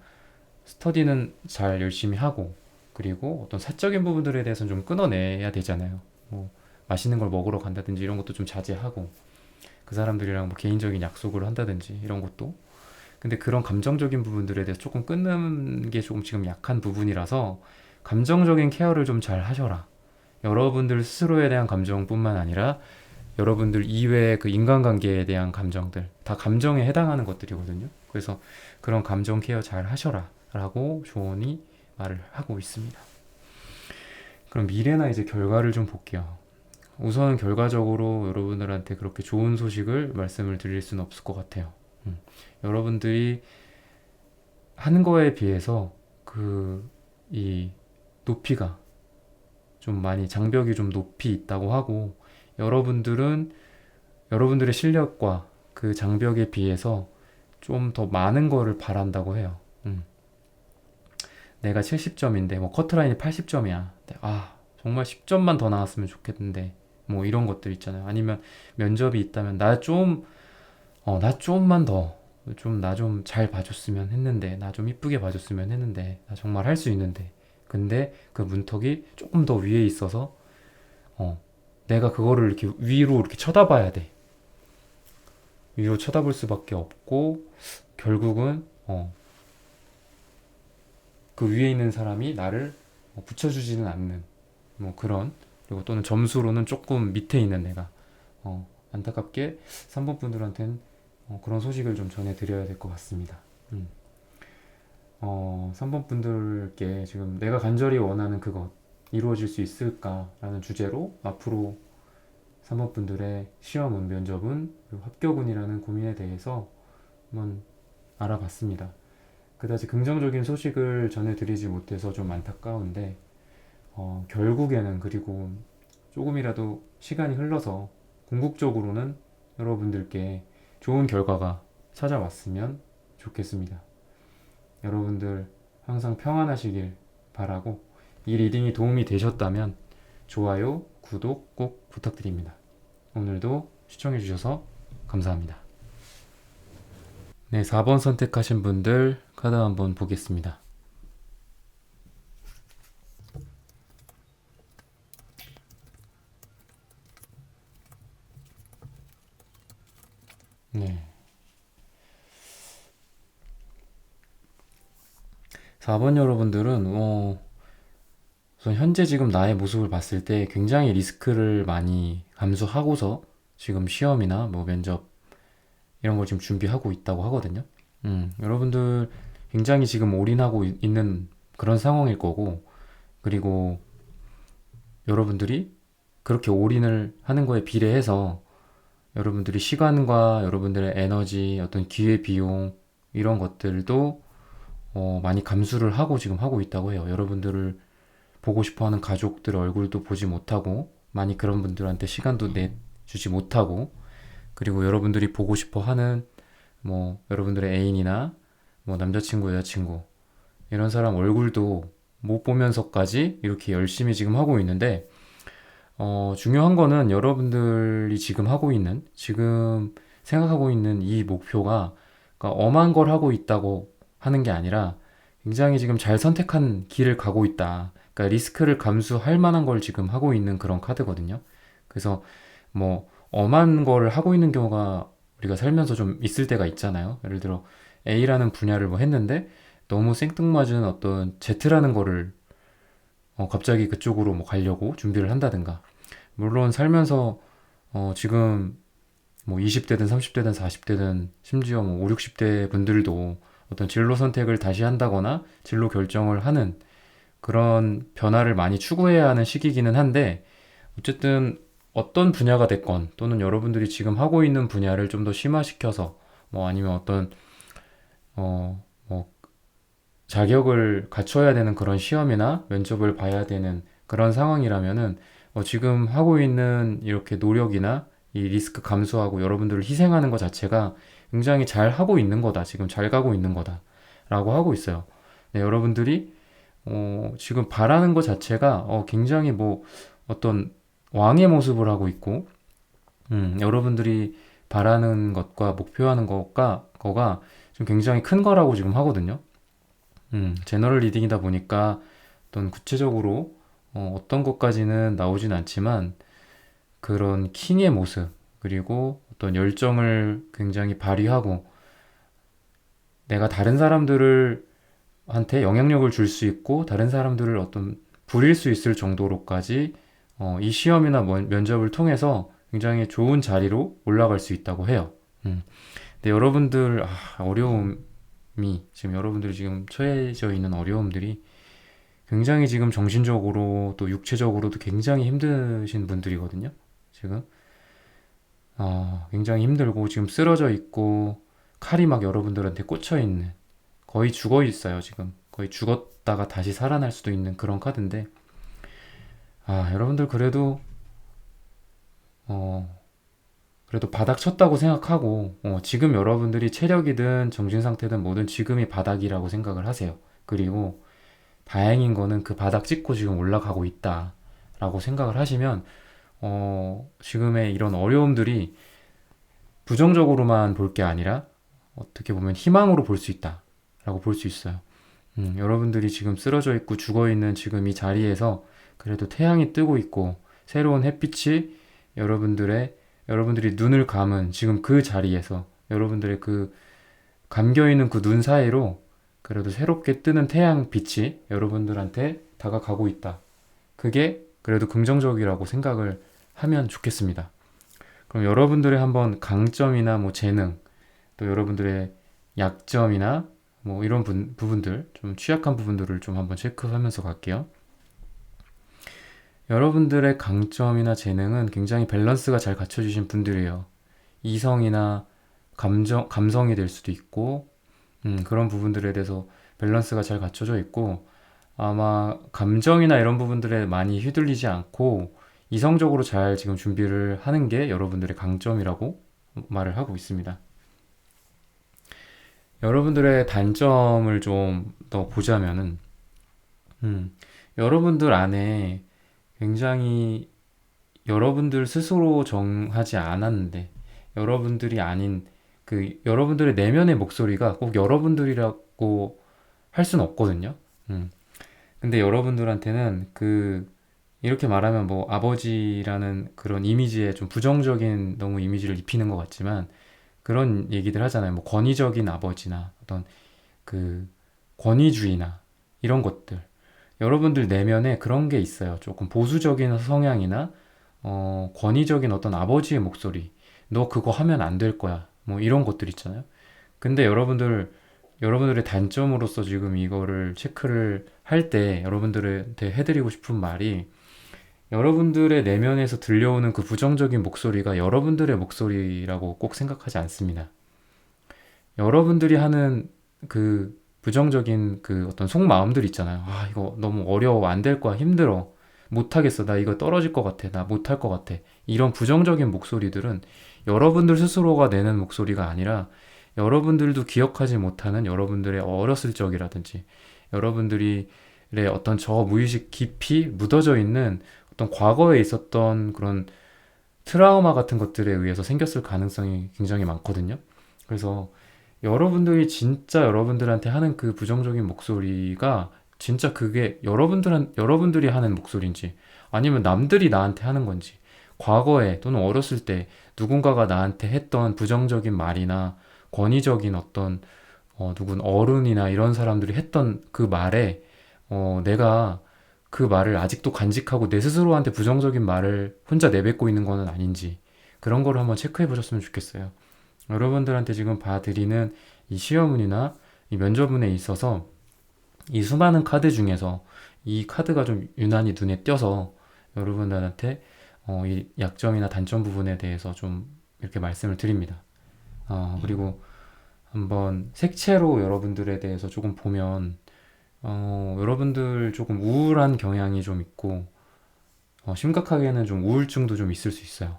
스터디는 잘 열심히 하고 그리고 어떤 사적인 부분들에 대해서는 좀 끊어내야 되잖아요. 뭐 맛있는 걸 먹으러 간다든지 이런 것도 좀 자제하고 그 사람들이랑 뭐 개인적인 약속을 한다든지 이런 것도, 근데 그런 감정적인 부분들에 대해서 조금 끊는 게 조금 지금 약한 부분이라서 감정적인 케어를 좀 잘 하셔라. 여러분들 스스로에 대한 감정뿐만 아니라 여러분들 이외의 그 인간관계에 대한 감정들 다 감정에 해당하는 것들이거든요. 그래서 그런 감정 케어 잘 하셔라 라고 조언이 말을 하고 있습니다. 그럼 미래나 이제 결과를 좀 볼게요. 우선 결과적으로 여러분들한테 그렇게 좋은 소식을 말씀을 드릴 수는 없을 것 같아요. 여러분들이 한 거에 비해서 이 높이가 좀 많이 장벽이 좀 높이 있다고 하고 여러분들은 여러분들의 실력과 그 장벽에 비해서 좀 더 많은 거를 바란다고 해요. 내가 70점인데 뭐 커트라인이 80점이야. 정말 10점만 더 나왔으면 좋겠는데 뭐 이런 것들 있잖아요. 아니면 면접이 있다면 나 좀만 더 좀 나 좀 잘 봐줬으면 했는데 나 좀 이쁘게 봐줬으면 했는데 나 정말 할 수 있는데 근데 그 문턱이 조금 더 위에 있어서 내가 그거를 이렇게 위로 이렇게 쳐다봐야 돼. 위로 쳐다볼 수밖에 없고 결국은 그 위에 있는 사람이 나를 붙여주지는 않는 뭐 그런 그리고 또는 점수로는 조금 밑에 있는 내가 안타깝게 3번 분들한테는 그런 소식을 좀 전해드려야 될 것 같습니다. 3번 분들께 지금 내가 간절히 원하는 그것 이루어질 수 있을까라는 주제로 앞으로 3번 분들의 시험은, 면접은, 그리고 합격운이라는 고민에 대해서 한번 알아봤습니다. 그다지 긍정적인 소식을 전해드리지 못해서 좀 안타까운데 결국에는, 그리고 조금이라도 시간이 흘러서 궁극적으로는 여러분들께 좋은 결과가 찾아왔으면 좋겠습니다. 여러분들 항상 평안하시길 바라고, 이 리딩이 도움이 되셨다면 좋아요, 구독 꼭 부탁드립니다. 오늘도 시청해주셔서 감사합니다. 네, 4번 선택하신 분들 카드 한번 보겠습니다. 네. 4번 여러분들은 우선 현재 지금 나의 모습을 봤을 때 굉장히 리스크를 많이 감수하고서 지금 시험이나 뭐 면접 이런 걸 지금 준비하고 있다고 하거든요. 여러분들 굉장히 지금 올인하고 있는 그런 상황일 거고, 그리고 여러분들이 그렇게 올인을 하는 거에 비례해서 여러분들이 시간과 여러분들의 에너지, 어떤 기회 비용 이런 것들도 많이 감수를 하고 지금 하고 있다고 해요. 여러분들을 보고 싶어하는 가족들 얼굴도 보지 못하고, 많이 그런 분들한테 시간도 내주지 못하고, 그리고 여러분들이 보고 싶어하는 뭐 여러분들의 애인이나 뭐 남자친구, 여자친구 이런 사람 얼굴도 못 보면서까지 이렇게 열심히 지금 하고 있는데, 중요한 거는 여러분들이 지금 하고 있는, 지금 생각하고 있는 이 목표가, 그러니까 엄한 걸 하고 있다고 하는 게 아니라 굉장히 지금 잘 선택한 길을 가고 있다. 그러니까 리스크를 감수할 만한 걸 지금 하고 있는 그런 카드거든요. 그래서 뭐 엄한 걸 하고 있는 경우가 우리가 살면서 좀 있을 때가 있잖아요. 예를 들어 A라는 분야를 뭐 했는데 너무 생뚱맞은 어떤 Z라는 거를 갑자기 그쪽으로 뭐 가려고 준비를 한다든가. 물론 살면서 지금 뭐 20대든 30대든 40대든 심지어 뭐 5, 60대 분들도 어떤 진로 선택을 다시 한다거나 진로 결정을 하는 그런 변화를 많이 추구해야 하는 시기이기는 한데, 어쨌든 어떤 분야가 됐건, 또는 여러분들이 지금 하고 있는 분야를 좀 더 심화시켜서 뭐 아니면 어떤 뭐 자격을 갖춰야 되는 그런 시험이나 면접을 봐야 되는 그런 상황이라면은 지금 하고 있는 이렇게 노력이나 이 리스크 감수하고 여러분들을 희생하는 것 자체가 굉장히 잘 하고 있는 거다. 지금 잘 가고 있는 거다. 라고 하고 있어요. 네, 여러분들이 지금 바라는 것 자체가 굉장히 뭐 어떤 왕의 모습을 하고 있고, 여러분들이 바라는 것과 목표하는 거가 좀 굉장히 큰 거라고 지금 하거든요. 제너럴 리딩이다 보니까 어떤 구체적으로 어떤 것까지는 나오진 않지만 그런 킹의 모습, 그리고 어떤 열정을 굉장히 발휘하고 내가 다른 사람들을 한테 영향력을 줄 수 있고 다른 사람들을 어떤 부릴 수 있을 정도로까지 이 시험이나 면접을 통해서 굉장히 좋은 자리로 올라갈 수 있다고 해요. 근데 여러분들 어려움이, 지금 여러분들이 지금 처해져 있는 어려움들이 굉장히 지금 정신적으로 또 육체적으로도 굉장히 힘드신 분들이거든요. 지금 굉장히 힘들고 지금 쓰러져 있고 칼이 막 여러분들한테 꽂혀 있는, 거의 죽어 있어요. 지금 거의 죽었다가 다시 살아날 수도 있는 그런 카드인데, 여러분들 그래도 바닥 쳤다고 생각하고 지금 여러분들이 체력이든 정신 상태든 뭐든 지금이 바닥이라고 생각을 하세요. 그리고 다행인 거는 그 바닥 찍고 지금 올라가고 있다라고 생각을 하시면 지금의 이런 어려움들이 부정적으로만 볼 게 아니라 어떻게 보면 희망으로 볼 수 있다라고 볼 수 있어요. 여러분들이 지금 쓰러져 있고 죽어 있는 지금 이 자리에서 그래도 태양이 뜨고 있고 새로운 햇빛이 여러분들이 눈을 감은 지금 그 자리에서 여러분들의 그 감겨 있는 그 눈 사이로 그래도 새롭게 뜨는 태양 빛이 여러분들한테 다가가고 있다. 그게 그래도 긍정적이라고 생각을 하면 좋겠습니다. 그럼 여러분들의 한번 강점이나 뭐 재능, 또 여러분들의 약점이나 뭐 이런 부분들, 좀 취약한 부분들을 좀 한번 체크하면서 갈게요. 여러분들의 강점이나 재능은 굉장히 밸런스가 잘 갖춰주신 분들이에요. 이성이나 감성이 될 수도 있고, 그런 부분들에 대해서 밸런스가 잘 갖춰져 있고, 아마 감정이나 이런 부분들에 많이 휘둘리지 않고, 이성적으로 잘 지금 준비를 하는 게 여러분들의 강점이라고 말을 하고 있습니다. 여러분들의 단점을 좀 더 보자면은, 여러분들 안에 굉장히 여러분들 스스로 정하지 않았는데, 여러분들이 아닌 여러분들의 내면의 목소리가 꼭 여러분들이라고 할 수는 없거든요. 근데 여러분들한테는 이렇게 말하면 뭐 아버지라는 그런 이미지에 좀 부정적인 너무 이미지를 입히는 것 같지만, 그런 얘기들 하잖아요. 뭐 권위적인 아버지나 어떤 그 권위주의나 이런 것들. 여러분들 내면에 그런 게 있어요. 조금 보수적인 성향이나 권위적인 어떤 아버지의 목소리. 너 그거 하면 안 될 거야. 뭐 이런 것들 있잖아요. 근데 여러분들의 단점으로서 지금 이거를 체크를 할 때 여러분들한테 해드리고 싶은 말이, 여러분들의 내면에서 들려오는 그 부정적인 목소리가 여러분들의 목소리라고 꼭 생각하지 않습니다. 여러분들이 하는 그 부정적인 그 어떤 속마음들 있잖아요. 아, 이거 너무 어려워. 안 될 거야. 힘들어. 못하겠어. 나 이거 떨어질 것 같아. 나 못할 것 같아. 이런 부정적인 목소리들은 여러분들 스스로가 내는 목소리가 아니라, 여러분들도 기억하지 못하는 여러분들의 어렸을 적이라든지 여러분들의 어떤 저 무의식 깊이 묻어져 있는 어떤 과거에 있었던 그런 트라우마 같은 것들에 의해서 생겼을 가능성이 굉장히 많거든요. 그래서 진짜 여러분들한테 하는 그 부정적인 목소리가 진짜 그게 여러분들이 하는 목소리인지, 아니면 남들이 나한테 하는 건지, 과거에 또는 어렸을 때 누군가가 나한테 했던 부정적인 말이나 권위적인 어떤 누군 어른이나 이런 사람들이 했던 그 말에 내가 그 말을 아직도 간직하고 내 스스로한테 부정적인 말을 혼자 내뱉고 있는 거는 아닌지, 그런 거를 한번 체크해 보셨으면 좋겠어요. 여러분들한테 지금 봐드리는 이 시험문이나 이 면접문에 있어서 이 수많은 카드 중에서 이 카드가 좀 유난히 눈에 띄어서 여러분들한테 이 약점이나 단점 부분에 대해서 좀 이렇게 말씀을 드립니다. 그리고 한번 색채로 여러분들에 대해서 조금 보면, 여러분들 조금 우울한 경향이 좀 있고, 심각하게는 좀 우울증도 좀 있을 수 있어요.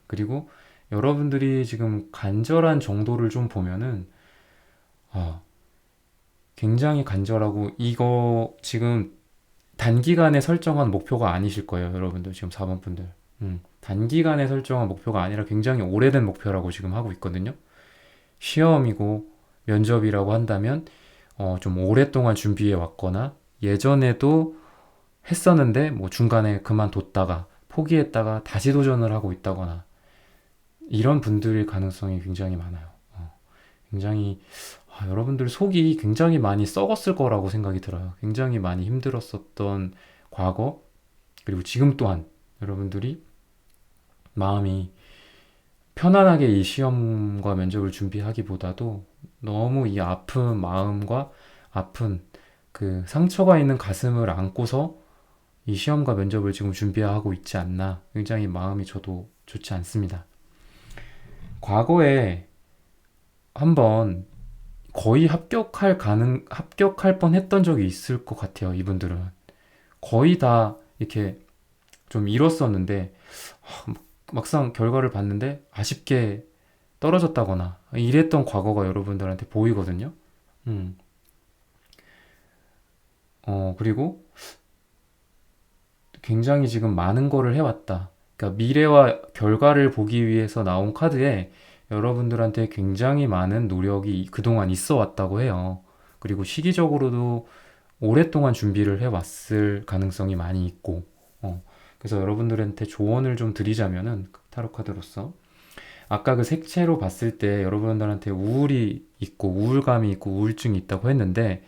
그리고 여러분들이 지금 간절한 정도를 좀 보면은, 굉장히 간절하고, 이거 지금 단기간에 설정한 목표가 아니실 거예요. 여러분들 지금 4번 분들. 단기간에 설정한 목표가 아니라 굉장히 오래된 목표라고 지금 하고 있거든요. 시험이고 면접이라고 한다면 좀 오랫동안 준비해 왔거나, 예전에도 했었는데 뭐 중간에 그만뒀다가 포기했다가 다시 도전을 하고 있다거나, 이런 분들일 가능성이 굉장히 많아요. 굉장히 여러분들 속이 굉장히 많이 썩었을 거라고 생각이 들어요. 굉장히 많이 힘들었었던 과거, 그리고 지금 또한 여러분들이 마음이 편안하게 이 시험과 면접을 준비하기보다도 너무 이 아픈 마음과 아픈 그 상처가 있는 가슴을 안고서 이 시험과 면접을 지금 준비하고 있지 않나, 굉장히 마음이 저도 좋지 않습니다. 과거에 한번 거의 합격할 뻔 했던 적이 있을 것 같아요. 이분들은 거의 다 이렇게 좀 이뤘었는데, 막상 결과를 봤는데 아쉽게 떨어졌다거나 이랬던 과거가 여러분들한테 보이거든요. 음. 그리고 굉장히 지금 많은 거를 해왔다. 그러니까 미래와 결과를 보기 위해서 나온 카드에 여러분들한테 굉장히 많은 노력이 그동안 있어 왔다고 해요. 그리고 시기적으로도 오랫동안 준비를 해왔을 가능성이 많이 있고, 그래서 여러분들한테 조언을 좀 드리자면은, 타로 카드로서 아까 그 색채로 봤을 때 여러분들한테 우울이 있고 우울감이 있고 우울증이 있다고 했는데,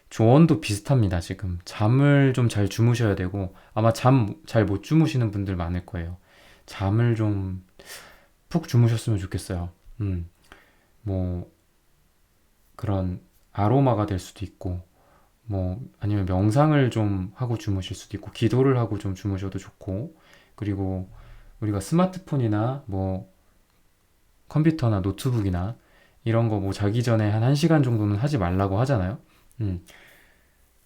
조언도 비슷합니다. 지금 잠을 좀 잘 주무셔야 되고 아마 잠 잘 못 주무시는 분들 많을 거예요. 잠을 좀 푹 주무셨으면 좋겠어요. 뭐 그런 아로마가 될 수도 있고 뭐 아니면 명상을 좀 하고 주무실 수도 있고 기도를 하고 좀 주무셔도 좋고 그리고 우리가 스마트폰이나 뭐 컴퓨터나 노트북이나 이런 거 뭐 자기 전에 한 1시간 정도는 하지 말라고 하잖아요. 음,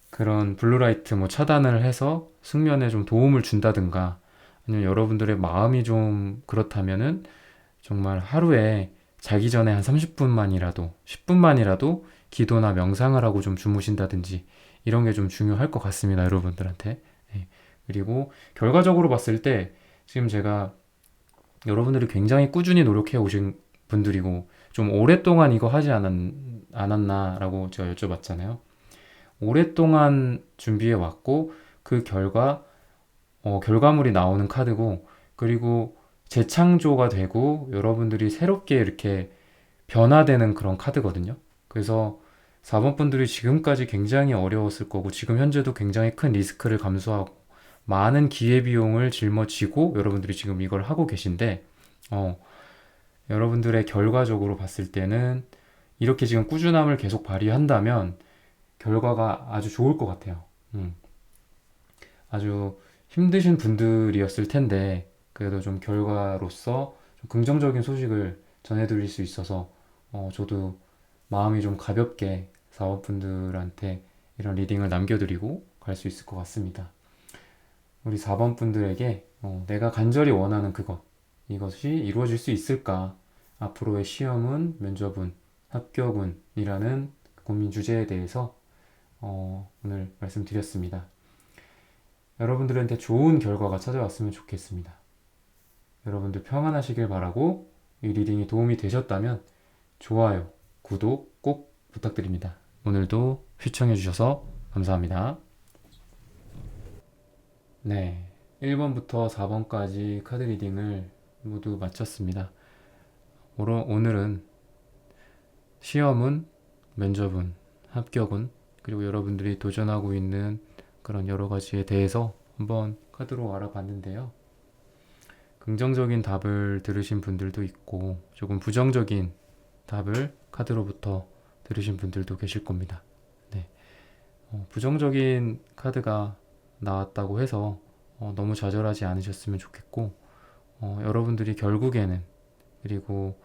그런 블루라이트 뭐 차단을 해서 숙면에 좀 도움을 준다든가 아니면 여러분들의 마음이 좀 그렇다면은 정말 하루에 자기 전에 한 30분만이라도 10분만이라도 기도나 명상을 하고 좀 주무신다든지 이런 게 좀 중요할 것 같습니다. 여러분들한테. 예. 그리고 결과적으로 봤을 때 지금 제가 여러분들이 굉장히 꾸준히 노력해 오신 분들이고 좀 오랫동안 이거 하지 않았나라고 제가 여쭤봤잖아요. 오랫동안 준비해 왔고 그 결과물이 나오는 카드고 그리고 재창조가 되고 여러분들이 새롭게 이렇게 변화되는 그런 카드거든요. 그래서 4번 분들이 지금까지 굉장히 어려웠을 거고 지금 현재도 굉장히 큰 리스크를 감수하고 많은 기회비용을 짊어지고 여러분들이 지금 이걸 하고 계신데 어, 여러분들의 결과적으로 봤을 때는 이렇게 지금 꾸준함을 계속 발휘한다면 결과가 아주 좋을 것 같아요. 아주 힘드신 분들이었을 텐데 그래도 좀 결과로서 좀 긍정적인 소식을 전해드릴 수 있어서 저도 마음이 좀 가볍게 사원분들한테 이런 리딩을 남겨드리고 갈 수 있을 것 같습니다. 우리 4번 분들에게 내가 간절히 원하는 이것이 이루어질 수 있을까? 앞으로의 시험은, 면접은, 합격은 이라는 고민 주제에 대해서 오늘 말씀드렸습니다. 여러분들한테 좋은 결과가 찾아왔으면 좋겠습니다. 여러분들 평안하시길 바라고 이 리딩이 도움이 되셨다면 좋아요, 구독 꼭 부탁드립니다. 오늘도 시청해주셔서 감사합니다. 네, 1번부터 4번까지 카드 리딩을 모두 마쳤습니다. 오늘은 시험은, 면접은, 합격은, 그리고 여러분들이 도전하고 있는 그런 여러 가지에 대해서 한번 카드로 알아봤는데요. 긍정적인 답을 들으신 분들도 있고 조금 부정적인 답을 카드로부터 들으신 분들도 계실 겁니다. 네. 부정적인 카드가 나왔다고 해서 너무 좌절하지 않으셨으면 좋겠고 여러분들이 결국에는 그리고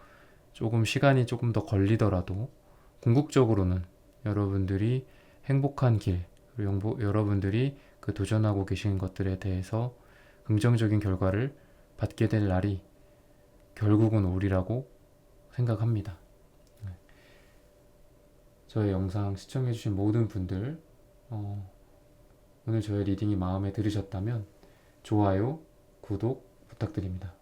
조금 시간이 조금 더 걸리더라도 궁극적으로는 여러분들이 행복한 길 그리고 여러분들이 그 도전하고 계신 것들에 대해서 긍정적인 결과를 받게 될 날이 결국은 오리라고 생각합니다. 저의 영상 시청해주신 모든 분들 오늘 저의 리딩이 마음에 들으셨다면 좋아요, 구독 부탁드립니다.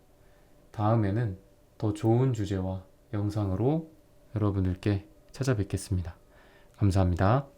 다음에는 더 좋은 주제와 영상으로 여러분들께 찾아뵙겠습니다. 감사합니다.